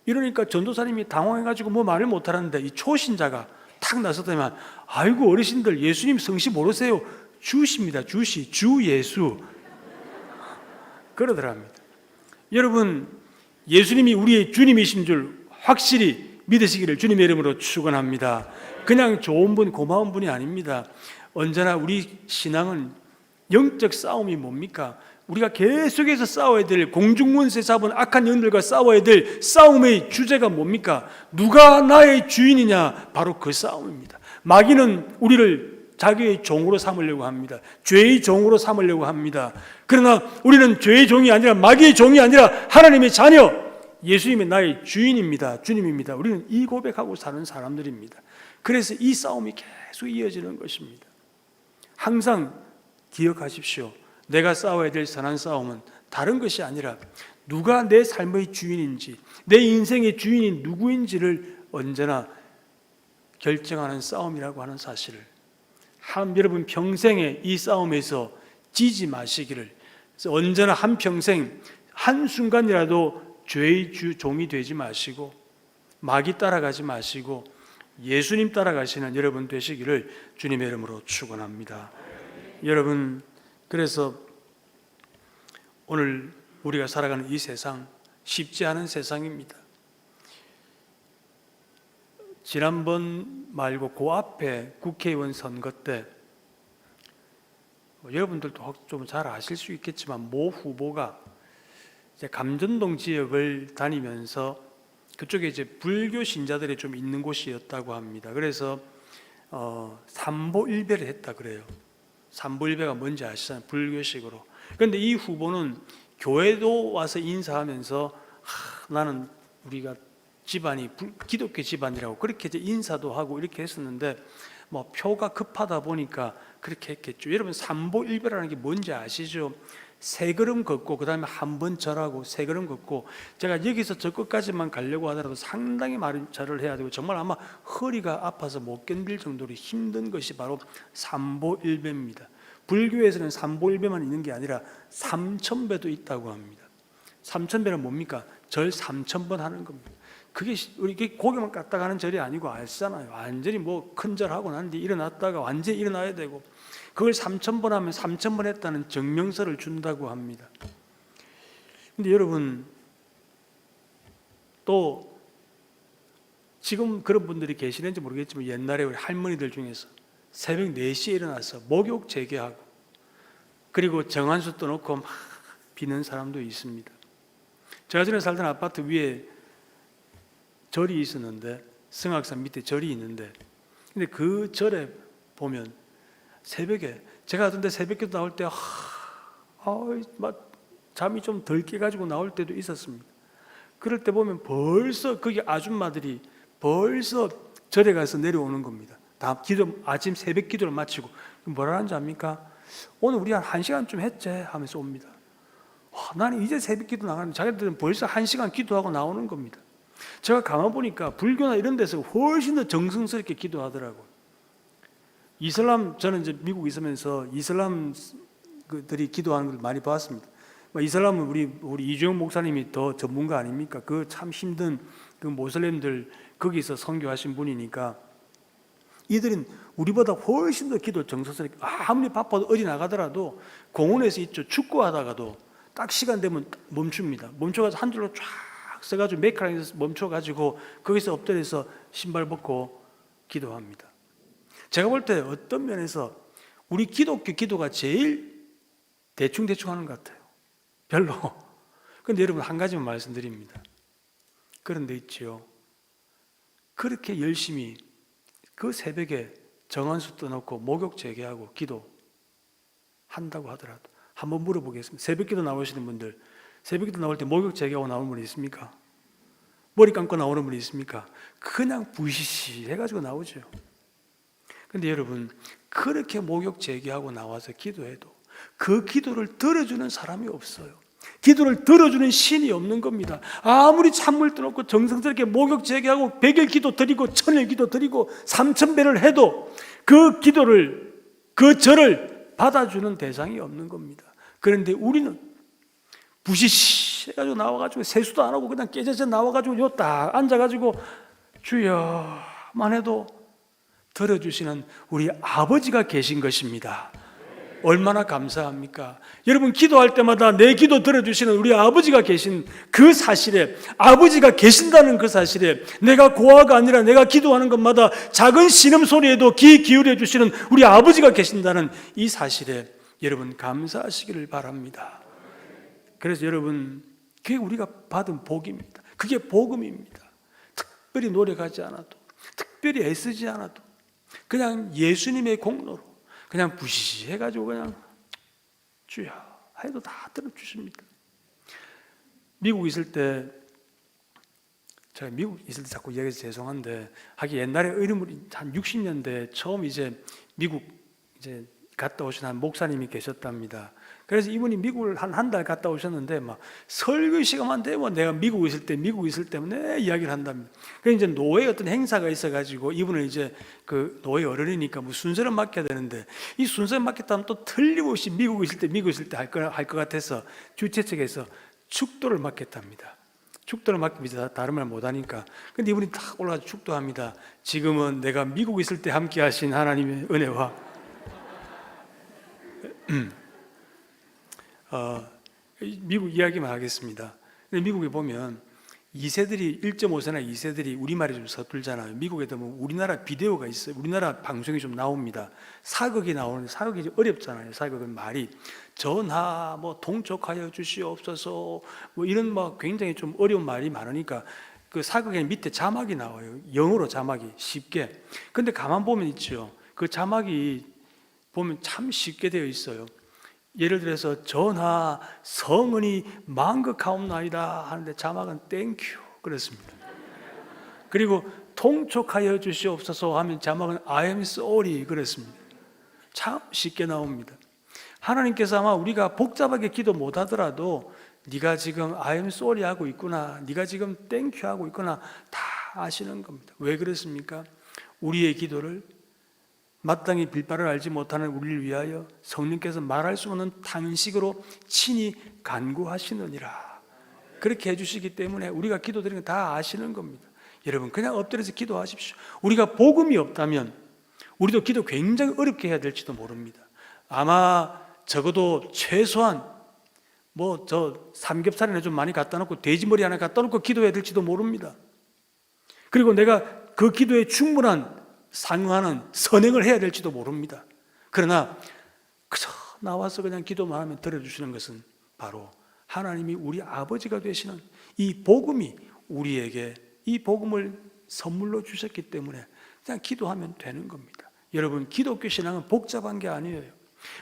이러니까 전도사님이 당황해가지고 뭐 말을 못하는데 이 초신자가 탁 나섰더니만 아이고 어르신들 예수님 성씨 모르세요? 주십니다. 주 예수 그러더랍니다. 여러분 예수님이 우리의 주님이신 줄 확실히 믿으시기를 주님의 이름으로 축원합니다. 그냥 좋은 분 고마운 분이 아닙니다. 언제나 우리 신앙은 영적 싸움이 뭡니까? 우리가 계속해서 싸워야 될 공중문세 잡은 악한 영들과 싸워야 될 싸움의 주제가 뭡니까? 누가 나의 주인이냐? 바로 그 싸움입니다. 마귀는 우리를 자기의 종으로 삼으려고 합니다. 죄의 종으로 삼으려고 합니다. 그러나 우리는 죄의 종이 아니라 마귀의 종이 아니라 하나님의 자녀, 예수님이 나의 주인입니다. 주님입니다. 우리는 이 고백하고 사는 사람들입니다. 그래서 이 싸움이 계속 이어지는 것입니다. 항상 기억하십시오. 내가 싸워야 될 선한 싸움은 다른 것이 아니라 누가 내 삶의 주인인지, 내 인생의 주인이 누구인지를 언제나 결정하는 싸움이라고 하는 사실을 여러분 평생에 이 싸움에서 지지 마시기를, 언제나 한평생 한순간이라도 죄의 종이 되지 마시고 마귀 따라가지 마시고 예수님 따라가시는 여러분 되시기를 주님의 이름으로 축원합니다. 여러분, 그래서 오늘 우리가 살아가는 이 세상 쉽지 않은 세상입니다. 지난번 말고 그 앞에 국회의원 선거 때 여러분들도 좀 잘 아실 수 있겠지만 모 후보가 이제 감전동 지역을 다니면서 그쪽에 이제 불교 신자들이 좀 있는 곳이었다고 합니다. 그래서 삼보일배를 했다 그래요. 삼보일배가 뭔지 아시잖아요. 불교식으로. 그런데 이 후보는 교회도 와서 인사하면서 나는 우리가 집안이 기독교 집안이라고 그렇게 이제 인사도 하고 이렇게 했었는데 뭐 표가 급하다 보니까 그렇게 했겠죠. 여러분 삼보일배라는 게 뭔지 아시죠? 세 걸음 걷고 그 다음에 한 번 절하고 세 걸음 걷고, 제가 여기서 저 끝까지만 가려고 하더라도 상당히 많은 절을 해야 되고 정말 아마 허리가 아파서 못 견딜 정도로 힘든 것이 바로 삼보일배입니다. 불교에서는 삼보일배만 있는 게 아니라 3000배도 있다고 합니다. 3000배는 뭡니까? 절 3000번 하는 겁니다. 그게 우리 고개만 까딱 하는 절이 아니고 아시잖아요. 완전히 뭐 큰 절하고 난 뒤에 일어났다가 완전히 일어나야 되고, 그걸 3000번 하면 3000번 했다는 증명서를 준다고 합니다. 근데 여러분, 또 지금 그런 분들이 계시는지 모르겠지만 옛날에 우리 할머니들 중에서 새벽 4시에 일어나서 목욕 재개하고 그리고 정한수 떠놓고 막 비는 사람도 있습니다. 제가 전에 살던 아파트 위에 절이 있었는데, 성악산 밑에 절이 있는데, 근데 그 절에 보면 새벽에, 제가 하던데 새벽기도 나올 때 막 잠이 좀 덜 깨가지고 나올 때도 있었습니다. 그럴 때 보면 벌써 거기 아줌마들이 벌써 절에 가서 내려오는 겁니다. 다 아침 새벽 기도를 마치고 뭐라는지 압니까? 오늘 우리 한 1시간쯤 했지 하면서 옵니다. 나는 이제 새벽 기도 나가는데 자기들은 벌써 1시간 기도하고 나오는 겁니다. 제가 가만 보니까 불교나 이런 데서 훨씬 더 정성스럽게 기도하더라고요. 이슬람, 저는 이제 미국 있으면서 이슬람들이 기도하는 걸 많이 봤습니다. 이슬람은 우리 이주영 목사님이 더 전문가 아닙니까? 그 참 힘든 그 모슬렘들 거기서 선교하신 분이니까 이들은 우리보다 훨씬 더 기도 정성스럽게 아무리 바빠도 어디 나가더라도 공원에서 있죠. 축구하다가도 딱 시간 되면 멈춥니다. 멈춰가지고 한 줄로 쫙 써가지고 메이크라인에서 멈춰가지고 거기서 엎드려서 신발 벗고 기도합니다. 제가 볼 때 어떤 면에서 우리 기독교 기도가 제일 대충 하는 것 같아요. 별로. 그런데 여러분 한 가지만 말씀드립니다. 그런 데 있지요. 그렇게 열심히 그 새벽에 정한수 떠놓고 목욕 재개하고 기도한다고 하더라도 한번 물어보겠습니다. 새벽기도 나오시는 분들, 새벽기도 나올 때 목욕 재개하고 나오는 분이 있습니까? 머리 감고 나오는 분이 있습니까? 그냥 부시시 해가지고 나오죠. 근데 여러분, 그렇게 목욕 재개하고 나와서 기도해도 그 기도를 들어주는 사람이 없어요. 기도를 들어주는 신이 없는 겁니다. 아무리 찬물 떠놓고 정성스럽게 목욕 재개하고 100일 기도 드리고 1000일 기도 드리고 3000배를 해도 그 기도를, 그 절을 받아주는 대상이 없는 겁니다. 그런데 우리는 부시시 해가지고 나와가지고 세수도 안 하고 그냥 깨져서 나와가지고 요 딱 앉아가지고 주여만 해도 들어주시는 우리 아버지가 계신 것입니다. 얼마나 감사합니까? 여러분 기도할 때마다 내 기도 들어주시는 우리 아버지가 계신 그 사실에, 아버지가 계신다는 그 사실에, 내가 고아가 아니라 내가 기도하는 것마다 작은 신음소리에도 귀 기울여 주시는 우리 아버지가 계신다는 이 사실에 여러분 감사하시기를 바랍니다. 그래서 여러분 그게 우리가 받은 복입니다. 그게 복음입니다. 특별히 노력하지 않아도, 특별히 애쓰지 않아도 그냥 예수님의 공로로 그냥 부시시 해가지고 그냥 주여 해도 다 들어주십니다. 미국 있을 때, 제가 미국 있을 때 자꾸 이야기해서 죄송한데, 하기 옛날에 의료물이 한 60년대 처음 이제 미국 이제 갔다 오신 한 목사님이 계셨답니다. 그래서 이분이 미국을 한 달 갔다 오셨는데 막 설교 시간만 되면 내가 미국 있을 때문에 이야기를 한답니다. 그래서 이제 노예 어떤 행사가 있어가지고 이분은 이제 그 노예 어른이니까 뭐 순서를 맡겨야 되는데 이 순서를 맡겼다면 또 틀림없이 미국 있을 때 할 것 같아서 주최 측에서 축도를 맡겼답니다. 축도를 맡기면 이제 다른 말 못하니까. 근데 이분이 딱 올라가서 축도합니다. 지금은 내가 미국 있을 때 함께 하신 하나님의 은혜와 미국 이야기만 하겠습니다. 근데 미국에 보면 2세들이 1.5세나 2세들이 우리말이 좀 서툴잖아요. 미국에도 뭐 우리나라 비디오가 있어요. 우리나라 방송이 좀 나옵니다. 사극이 나오는데 사극이 좀 어렵잖아요. 사극은 말이 전하 뭐 동촉하여 주시옵소서 뭐 이런 막 굉장히 좀 어려운 말이 많으니까 그 사극에 밑에 자막이 나와요. 영어로 자막이 쉽게. 근데 가만 보면 있죠. 그 자막이 보면 참 쉽게 되어 있어요. 예를 들어서 전하 성은이 만극하옵나이다 하는데 자막은 땡큐 그렇습니다. 그리고 통촉하여 주시옵소서 하면 자막은 I am sorry 그렇습니다. 참 쉽게 나옵니다. 하나님께서 아마 우리가 복잡하게 기도 못하더라도 네가 지금 I am sorry 하고 있구나, 네가 지금 땡큐 하고 있구나 다 아시는 겁니다. 왜 그렇습니까? 우리의 기도를 마땅히 빌바를 알지 못하는 우리를 위하여 성령께서 말할 수 없는 탄식으로 친히 간구하시느니라. 그렇게 해주시기 때문에 우리가 기도드리는 거 다 아시는 겁니다. 여러분 그냥 엎드려서 기도하십시오. 우리가 복음이 없다면 우리도 기도 굉장히 어렵게 해야 될지도 모릅니다. 아마 적어도 최소한 뭐 저 삼겹살이나 좀 많이 갖다 놓고 돼지머리 하나 갖다 놓고 기도해야 될지도 모릅니다. 그리고 내가 그 기도에 충분한 상응하는 선행을 해야 될지도 모릅니다. 그러나 그저 나와서 그냥 기도만 하면 들어주시는 것은 바로 하나님이 우리 아버지가 되시는 이 복음이 우리에게 이 복음을 선물로 주셨기 때문에 그냥 기도하면 되는 겁니다. 여러분 기독교 신앙은 복잡한 게 아니에요.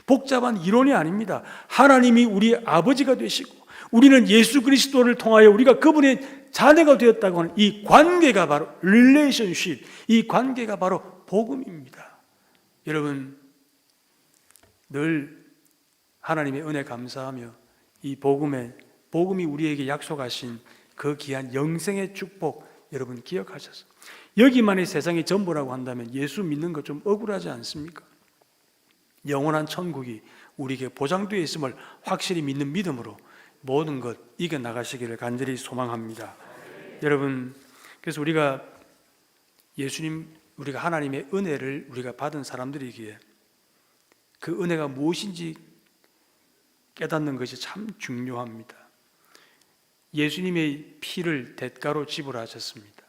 복잡한 이론이 아닙니다. 하나님이 우리 아버지가 되시고 우리는 예수 그리스도를 통하여 우리가 그분의 자녀가 되었다고 하는 이 관계가 바로 relationship, 이 관계가 바로 복음입니다. 여러분 늘 하나님의 은혜 감사하며 이 복음이 우리에게 약속하신 그 귀한 영생의 축복 여러분 기억하셔서 여기만이 세상의 전부라고 한다면 예수 믿는 거 좀 억울하지 않습니까? 영원한 천국이 우리에게 보장되어 있음을 확실히 믿는 믿음으로 모든 것 이겨나가시기를 간절히 소망합니다. 여러분 그래서 우리가 예수님 우리가 하나님의 은혜를 우리가 받은 사람들이기에 그 은혜가 무엇인지 깨닫는 것이 참 중요합니다. 예수님의 피를 대가로 지불하셨습니다.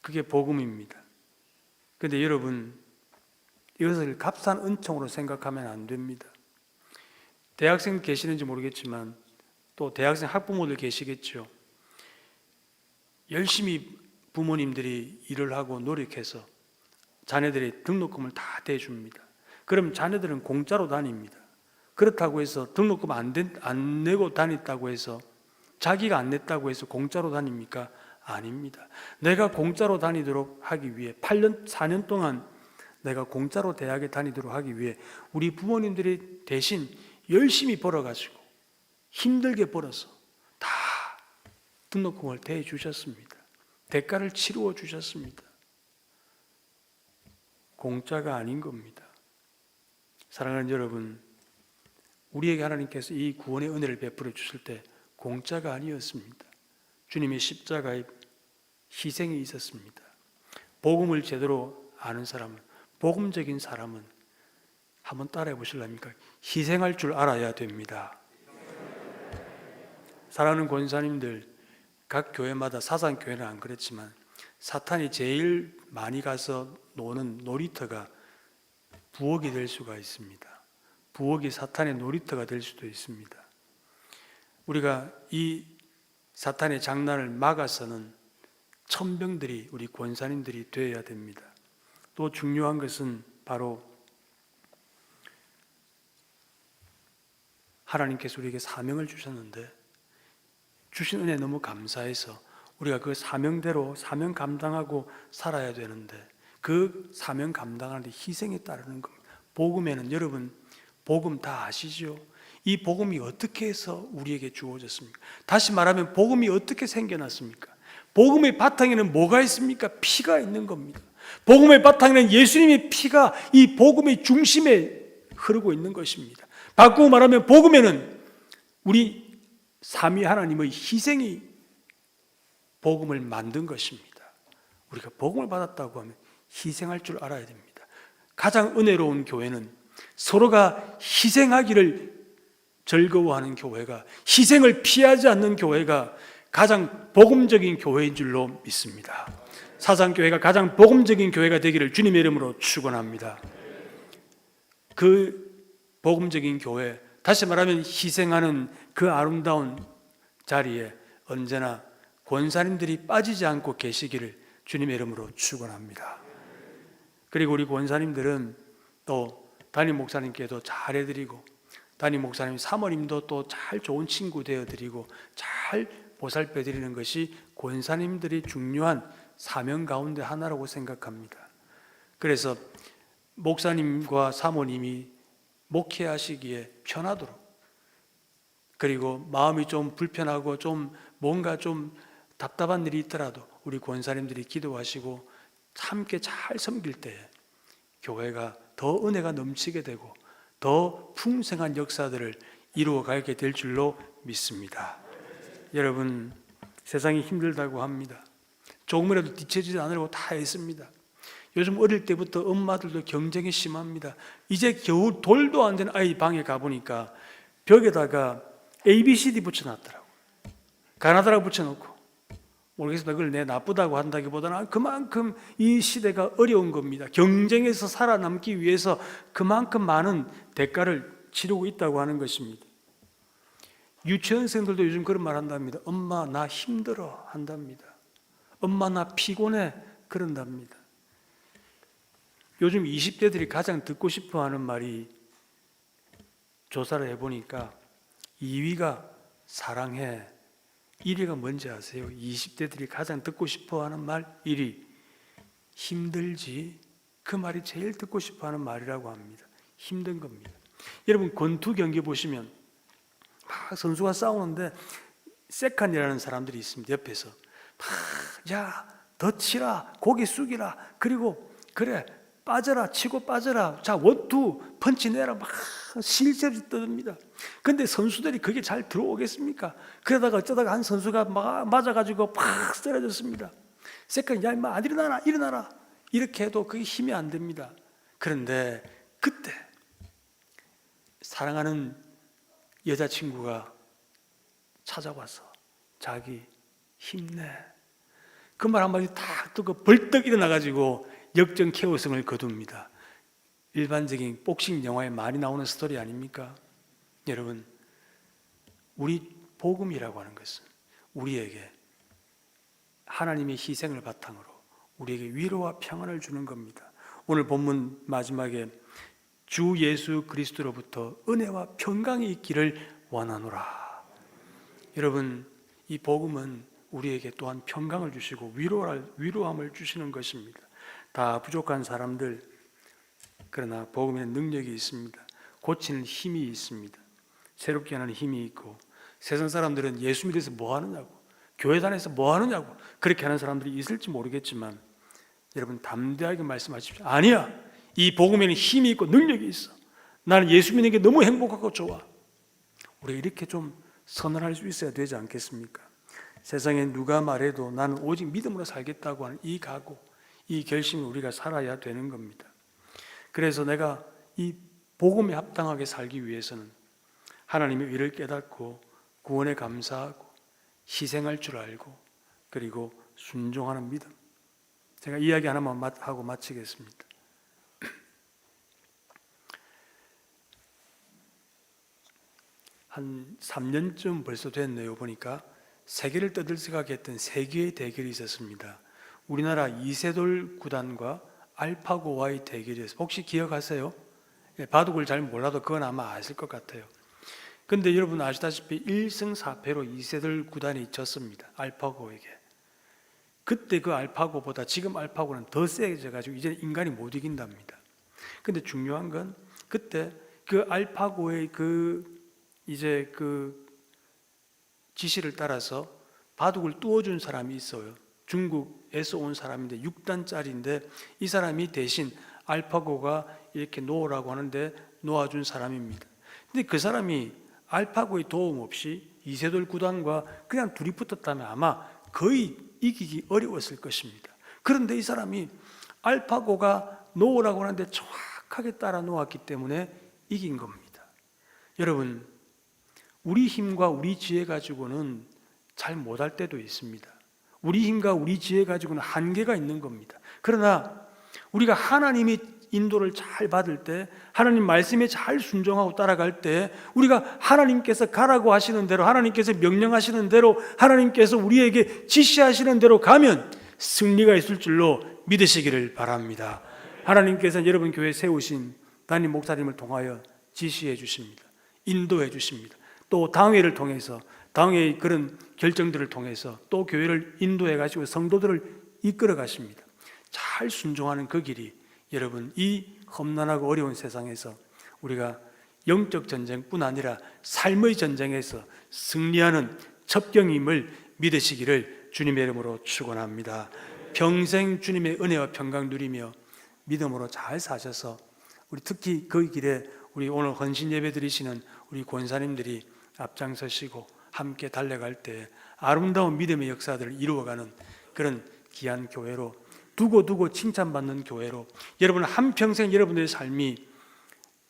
그게 복음입니다. 그런데 여러분, 이것을 값싼 은총으로 생각하면 안 됩니다. 대학생 계시는지 모르겠지만 또 대학생 학부모들 계시겠죠. 열심히 부모님들이 일을 하고 노력해서 자녀들의 등록금을 다 대줍니다. 그럼 자녀들은 공짜로 다닙니다. 그렇다고 해서 등록금 안 내고 다녔다고 해서 자기가 안 냈다고 해서 공짜로 다닙니까? 아닙니다. 내가 공짜로 다니도록 하기 위해 4년 동안 내가 공짜로 대학에 다니도록 하기 위해 우리 부모님들이 대신 열심히 벌어가지고 힘들게 벌어서 다 등록금을 대주셨습니다. 대가를 치루어 주셨습니다. 공짜가 아닌 겁니다. 사랑하는 여러분, 우리에게 하나님께서 이 구원의 은혜를 베풀어 주실 때 공짜가 아니었습니다. 주님의 십자가의 희생이 있었습니다. 복음을 제대로 아는 사람은, 복음적인 사람은 한번 따라해 보실랍니까? 희생할 줄 알아야 됩니다. 사랑하는 권사님들, 각 교회마다 사상교회는 안 그렇지만 사탄이 제일 많이 가서 노는 놀이터가 부엌이 될 수가 있습니다. 부엌이 사탄의 놀이터가 될 수도 있습니다. 우리가 이 사탄의 장난을 막아서는 천병들이, 우리 권사님들이 되어야 됩니다. 또 중요한 것은 바로 하나님께서 우리에게 사명을 주셨는데 주신 은혜 너무 감사해서 우리가 그 사명대로 사명 감당하고 살아야 되는데 그 사명 감당하는데 희생이 따르는 겁니다. 복음에는, 여러분 복음 다 아시죠? 이 복음이 어떻게 해서 우리에게 주어졌습니까? 다시 말하면 복음이 어떻게 생겨났습니까? 복음의 바탕에는 뭐가 있습니까? 피가 있는 겁니다. 복음의 바탕에는 예수님의 피가 이 복음의 중심에 흐르고 있는 것입니다. 바꾸고 말하면 복음에는 우리 삼위 하나님의 희생이 복음을 만든 것입니다. 우리가 복음을 받았다고 하면 희생할 줄 알아야 됩니다. 가장 은혜로운 교회는 서로가 희생하기를 즐거워하는 교회가, 희생을 피하지 않는 교회가 가장 복음적인 교회인 줄로 믿습니다. 사상교회가 가장 복음적인 교회가 되기를 주님의 이름으로 축원합니다. 그 복음적인 교회, 다시 말하면 희생하는 그 아름다운 자리에 언제나 권사님들이 빠지지 않고 계시기를 주님의 이름으로 축원합니다. 그리고 우리 권사님들은 또 담임 목사님께도 잘해드리고, 담임 목사님 사모님도 또 잘 좋은 친구 되어드리고 잘 보살펴드리는 것이 권사님들이 중요한 사명 가운데 하나라고 생각합니다. 그래서 목사님과 사모님이 목회하시기에 편하도록, 그리고 마음이 좀 불편하고 좀 뭔가 좀 답답한 일이 있더라도 우리 권사님들이 기도하시고 함께 잘 섬길 때에 교회가 더 은혜가 넘치게 되고 더 풍성한 역사들을 이루어가게 될 줄로 믿습니다. 여러분, 세상이 힘들다고 합니다. 조금이라도 뒤처지지 않으려고 다 애씁니다. 요즘 어릴 때부터 엄마들도 경쟁이 심합니다. 이제 겨우 돌도 안 된 아이 방에 가보니까 벽에다가 ABCD 붙여놨더라고요. 가나다라 붙여놓고. 모르겠습니다. 그걸 내 나쁘다고 한다기보다는 그만큼 이 시대가 어려운 겁니다. 경쟁에서 살아남기 위해서 그만큼 많은 대가를 치르고 있다고 하는 것입니다. 유치원생들도 요즘 그런 말 한답니다. 엄마 나 힘들어 한답니다. 엄마 나 피곤해 그런답니다. 요즘 20대들이 가장 듣고 싶어하는 말이, 조사를 해보니까 2위가 사랑해, 1위가 뭔지 아세요? 20대들이 가장 듣고 싶어하는 말 1위 힘들지. 그 말이 제일 듣고 싶어하는 말이라고 합니다. 힘든 겁니다. 여러분 권투 경기 보시면 막 선수가 싸우는데 세칸이라는 사람들이 있습니다. 옆에서 야, 더 치라, 고개 숙이라, 그리고 그래 빠져라, 치고 빠져라, 자 원투 펀치 내라, 막 실제로 떠듭니다. 근데 선수들이 그게 잘 들어오겠습니까? 그러다가 어쩌다가 한 선수가 맞아가지고 팍 쓰러졌습니다. 세컨, 야 임마 안 일어나라, 일어나라. 이렇게 해도 그게 힘이 안 됩니다. 그런데 그때 사랑하는 여자친구가 찾아와서 자기 힘내, 그 말 한마디 딱 듣고 벌떡 일어나가지고 역전 KO승을 거둡니다. 일반적인 복싱 영화에 많이 나오는 스토리 아닙니까? 여러분, 우리 복음이라고 하는 것은 우리에게 하나님의 희생을 바탕으로 우리에게 위로와 평안을 주는 겁니다. 오늘 본문 마지막에 주 예수 그리스도로부터 은혜와 평강이 있기를 원하노라. 여러분, 이 복음은 우리에게 또한 평강을 주시고 위로함을 주시는 것입니다. 다 부족한 사람들, 그러나 복음에는 능력이 있습니다. 고치는 힘이 있습니다. 새롭게 하는 힘이 있고, 세상 사람들은 예수 믿어서 뭐 하느냐고, 교회 다녀서 뭐 하느냐고 그렇게 하는 사람들이 있을지 모르겠지만, 여러분 담대하게 말씀하십시오. 아니야, 이 복음에는 힘이 있고 능력이 있어. 나는 예수 믿는 게 너무 행복하고 좋아. 우리가 이렇게 좀 선언할 수 있어야 되지 않겠습니까? 세상에 누가 말해도 나는 오직 믿음으로 살겠다고 하는 이 각오, 이 결심을 우리가 살아야 되는 겁니다. 그래서 내가 이 복음에 합당하게 살기 위해서는 하나님의 의를 깨닫고 구원에 감사하고 희생할 줄 알고 그리고 순종하는 믿음. 제가 이야기 하나만 하고 마치겠습니다. 한 3년쯤 벌써 됐네요. 보니까 세계를 떠들썩하게 했던 세계의 대결이 있었습니다. 우리나라 이세돌 구단과 알파고와의 대결이었어요. 혹시 기억하세요? 바둑을 잘 몰라도 그건 아마 아실 것 같아요. 근데 여러분 아시다시피 1승 4패로 이세돌 구단이 졌습니다. 알파고에게. 그때 그 알파고보다 지금 알파고는 더 세져가지고 이제 인간이 못 이긴답니다. 근데 중요한 건 그때 그 알파고의 그 지시를 따라서 바둑을 뚜어준 사람이 있어요. 중국에서 온 사람인데 6단짜리인데 이 사람이 대신 알파고가 이렇게 놓으라고 하는데 놓아준 사람입니다. 근데 그 사람이 알파고의 도움 없이 이세돌 구단과 그냥 둘이 붙었다면 아마 거의 이기기 어려웠을 것입니다. 그런데 이 사람이 알파고가 놓으라고 하는데 정확하게 따라 놓았기 때문에 이긴 겁니다. 여러분, 우리 힘과 우리 지혜 가지고는 잘 못할 때도 있습니다. 우리 힘과 우리 지혜 가지고는 한계가 있는 겁니다. 그러나 우리가 하나님의 인도를 잘 받을 때, 하나님 말씀에 잘 순종하고 따라갈 때, 우리가 하나님께서 가라고 하시는 대로, 하나님께서 명령하시는 대로, 하나님께서 우리에게 지시하시는 대로 가면 승리가 있을 줄로 믿으시기를 바랍니다. 하나님께서 여러분 교회에 세우신 담임 목사님을 통하여 지시해 주십니다. 인도해 주십니다. 또 당회를 통해서, 당회의 그런 결정들을 통해서 또 교회를 인도해 가지고 성도들을 이끌어 가십니다. 잘 순종하는 그 길이 여러분 이 험난하고 어려운 세상에서 우리가 영적 전쟁뿐 아니라 삶의 전쟁에서 승리하는 첩경임을 믿으시기를 주님의 이름으로 축원합니다. 평생 주님의 은혜와 평강 누리며 믿음으로 잘 사셔서 우리 특히 그 길에 우리 오늘 헌신 예배 드리시는 우리 권사님들이 앞장서시고 함께 달려갈 때 아름다운 믿음의 역사들을 이루어가는 그런 귀한 교회로 두고 칭찬받는 교회로 여러분 한평생 여러분들의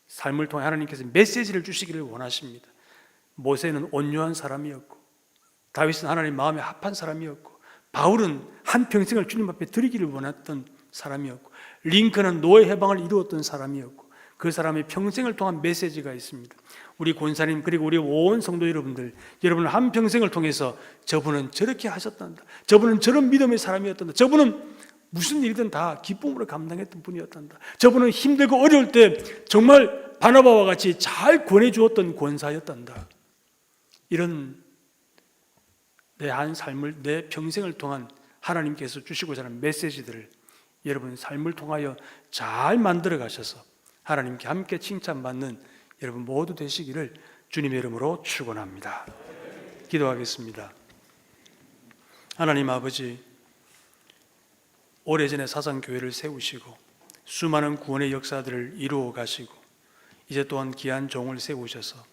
삶을 통해 하나님께서 메시지를 주시기를 원하십니다. 모세는 온유한 사람이었고 다윗은 하나님 마음에 합한 사람이었고 바울은 한평생을 주님 앞에 드리기를 원했던 사람이었고 링컨은 노예 해방을 이루었던 사람이었고 그 사람의 평생을 통한 메시지가 있습니다. 우리 권사님 그리고 우리 온 성도 여러분들, 여러분 한평생을 통해서 저분은 저렇게 하셨단다, 저분은 저런 믿음의 사람이었단다, 저분은 무슨 일이든 다 기쁨으로 감당했던 분이었단다, 저분은 힘들고 어려울 때 정말 바나바와 같이 잘 권해주었던 권사였단다. 이런 내 한 삶을, 내 평생을 통한 하나님께서 주시고자 하는 메시지들을 여러분 삶을 통하여 잘 만들어 가셔서 하나님께 함께 칭찬받는 여러분 모두 되시기를 주님의 이름으로 축원합니다. 기도하겠습니다. 하나님 아버지, 오래전에 사상교회를 세우시고 수많은 구원의 역사들을 이루어 가시고 이제 또한 귀한 종을 세우셔서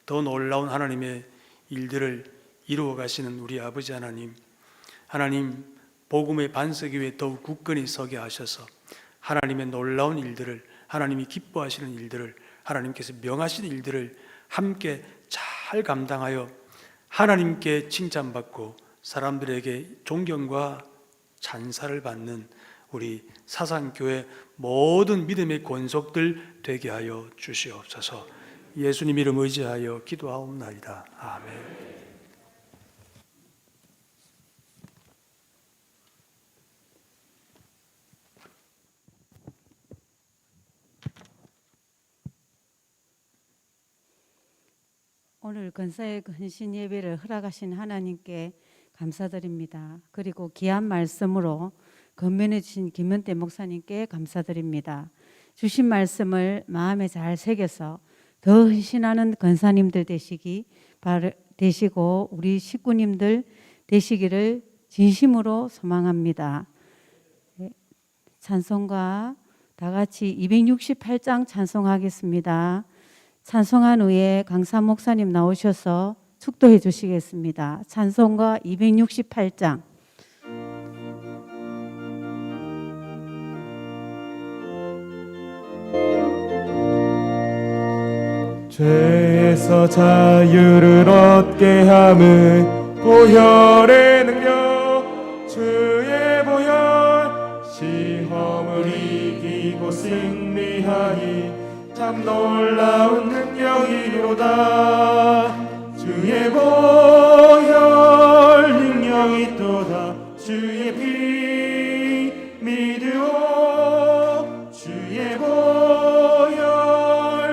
더 놀라운 하나님의 일들을 이루어 가시는 우리 아버지 하나님, 복음의 반석 위에 더욱 굳건히 서게 하셔서 하나님의 놀라운 일들을, 하나님이 기뻐하시는 일들을, 하나님께서 명하시는 일들을 함께 잘 감당하여 하나님께 칭찬받고 사람들에게 존경과 찬사를 받는 우리 사상교회 모든 믿음의 권속들 되게 하여 주시옵소서. 예수님 이름 의지하여 기도하옵나이다. 아멘. 오늘 건사의 헌신 예배를 허락하신 하나님께 감사드립니다. 그리고 귀한 말씀으로 건면해 주신 김은태 목사님께 감사드립니다. 주신 말씀을 마음에 잘 새겨서 더 헌신하는 건사님들 되시고 우리 식구님들 되시기를 진심으로 소망합니다. 찬송가 다 같이 268장 찬송하겠습니다. 찬송한 후에 강사 목사님 나오셔서 축도해 주시겠습니다. 찬송가 268장. 죄에서 자유를 얻게 함은 보혈의 능력, 주의 보혈, 시험을 이기고 승리하니 참 놀라운 능력이로다. 주의 보혈 능력이 또다. 주의 피 믿으오. 주의 보혈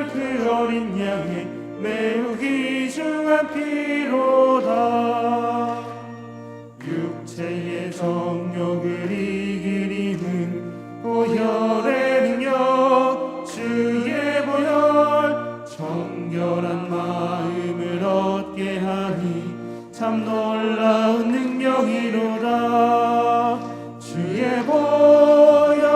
그 어린 양의 매우 귀중한 피로다. 육체의 정욕을 이길 힘은 보혈의 능력, 주의 보혈 정결한 마음을 얻게 하니 참 놀라운 능력이로다. 주의 보혈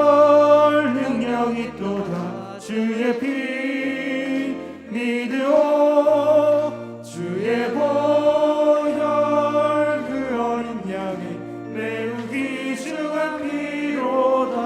능력이 또다. 주의 피 믿으오. 주의 보혈 그 어린 양의 매우 귀중한 피로다.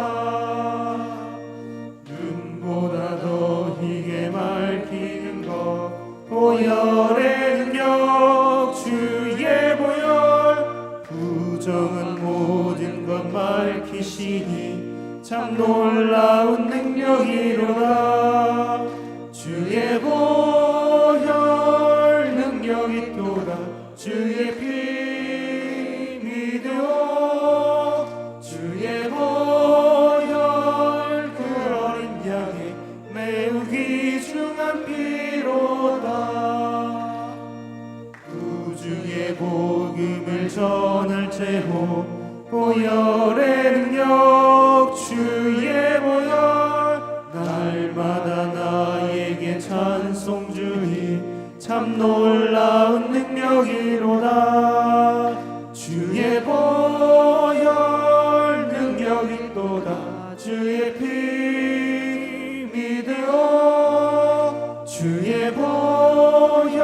눈보다 더 희게 밝히는 것 보혈의 능력, 주의 보혈 부정한 모든 것 밝히시니 참 놀라운 능력이로다. 주의 보혈 능력이 또다. 주의 피 믿으오. 주의 보혈 그 어린 양의 매우 귀중한 피로다. 우주의 복음을 전할 제호 보혈의 능력, 주의 보혈 날마다 나에게 찬송 주니 참 놀라운 능력이로다. 주의 보혈 능력이 또다. 주의 피 믿으오. 주의 보혈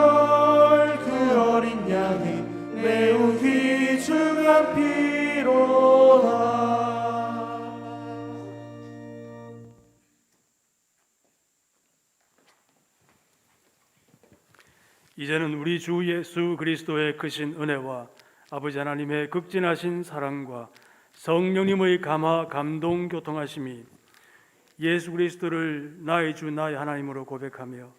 그 어린 양의 매우 귀중한 피로다. 이제는 우리 주 예수 그리스도의 크신 은혜와 아버지 하나님의 극진하신 사랑과 성령님의 감화 감동 교통하심이 예수 그리스도를 나의 주 나의 하나님으로 고백하며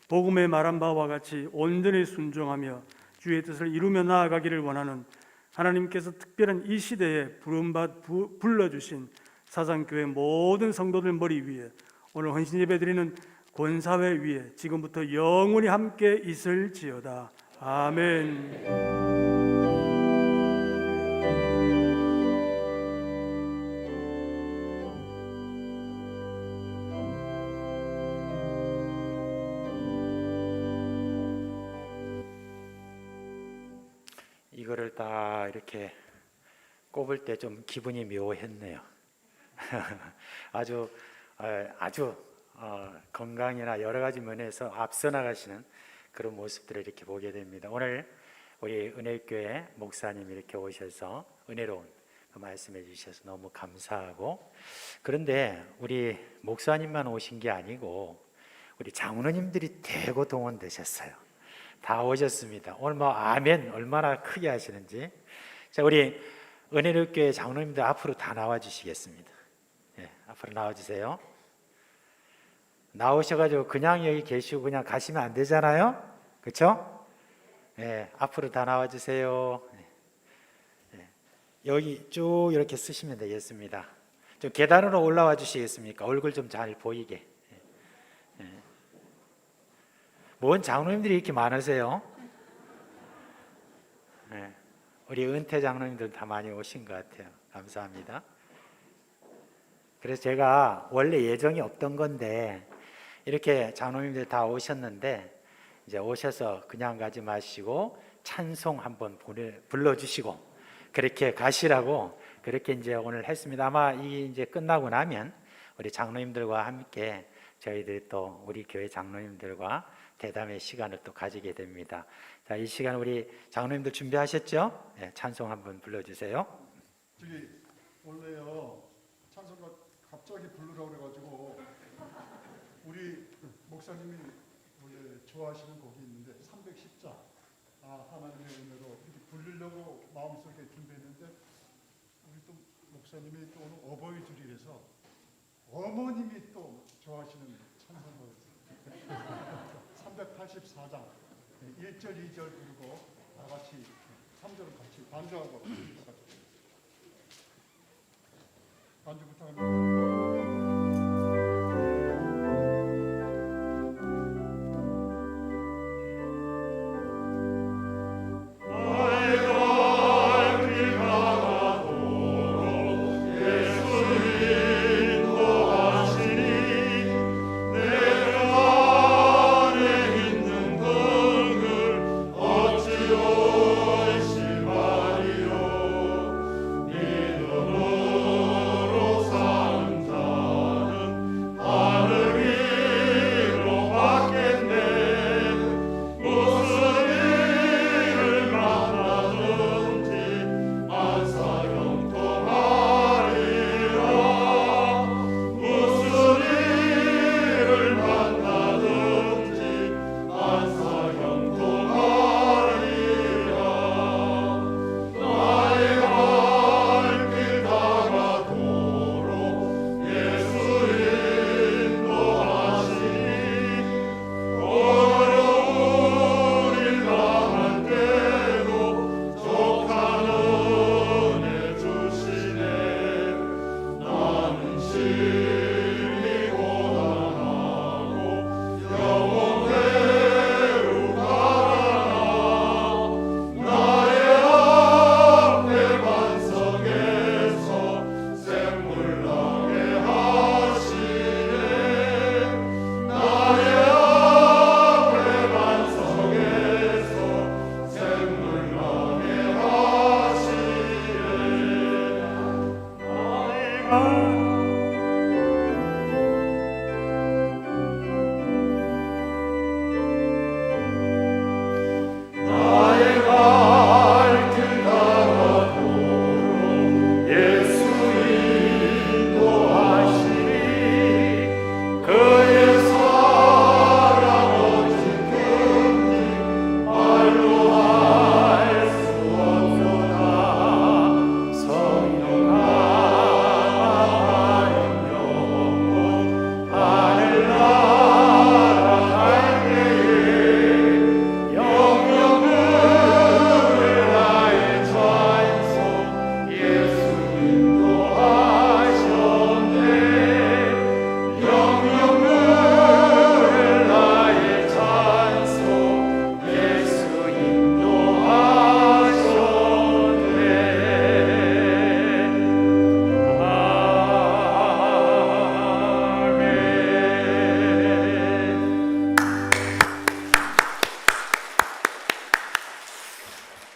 복음의 말한 바와 같이 온전히 순종하며 주의 뜻을 이루며 나아가기를 원하는 하나님께서 특별한 이 시대에 불러주신 사상교회 모든 성도들 머리 위에 오늘 헌신 예배 드리는 권사회 위에 지금부터 영원히 함께 있을지어다. 아멘. 이거를 다 이렇게 꼽을 때 좀 기분이 묘했네요. 아주 건강이나 여러 가지 면에서 앞서 나가시는 그런 모습들을 이렇게 보게 됩니다. 오늘 우리 은혜교회 목사님이 이렇게 오셔서 은혜로운 말씀해 주셔서 너무 감사하고, 그런데 우리 목사님만 오신 게 아니고 우리 장로님들이 대거 동원되셨어요. 다 오셨습니다. 오늘 뭐 아멘 얼마나 크게 하시는지. 자, 우리 은혜롭교회 장로님들 앞으로 다 나와 주시겠습니다. 예, 앞으로 나와 주세요. 나오셔가지고 그냥 여기 계시고 그냥 가시면 안 되잖아요. 그렇죠? 예, 앞으로 다 나와 주세요. 예, 여기 쭉 이렇게 쓰시면 되겠습니다. 좀 계단으로 올라와 주시겠습니까? 얼굴 좀 잘 보이게. 예. 뭔 장로님들이 이렇게 많으세요? 예. 우리 은퇴 장로님들 다 많이 오신 것 같아요. 감사합니다. 그래서 제가 원래 예정이 없던 건데 이렇게 장로님들 다 오셨는데 이제 오셔서 그냥 가지 마시고 찬송 한번 불러주시고 그렇게 가시라고 그렇게 이제 오늘 했습니다. 아마 이 이제 끝나고 나면 우리 장로님들과 함께 저희들이 또 우리 교회 장로님들과 대담의 시간을 또 가지게 됩니다. 자, 이 시간 우리 장로님들 준비하셨죠? 네, 찬송 한번 불러주세요. 저기 원래요 찬송가 갑자기 부르라고 그래가지고 우리 목사님이 원래 좋아하시는 곡이 있는데 310자 하나님의 은혜로 이렇게 부르려고 마음속에 준비했는데 우리 또 목사님이 또 오늘 어버이주일이라서 어머님이 또 좋아하시는 찬송가였어요. 384장 1절 2절 부르고 다 같이 3절은 같이 반주하고 반주 부탁합니다.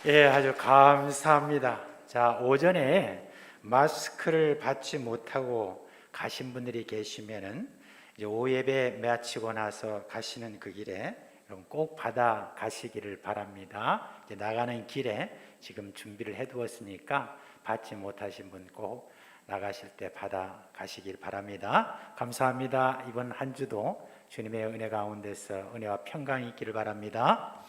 예, 아주 감사합니다. 자, 오전에 마스크를 받지 못하고 가신 분들이 계시면은 이제 오예배 마치고 나서 가시는 그 길에 여러분 꼭 받아 가시기를 바랍니다. 이제 나가는 길에 지금 준비를 해두었으니까 받지 못하신 분 꼭 나가실 때 받아 가시길 바랍니다. 감사합니다. 이번 한 주도 주님의 은혜 가운데서 은혜와 평강이 있기를 바랍니다.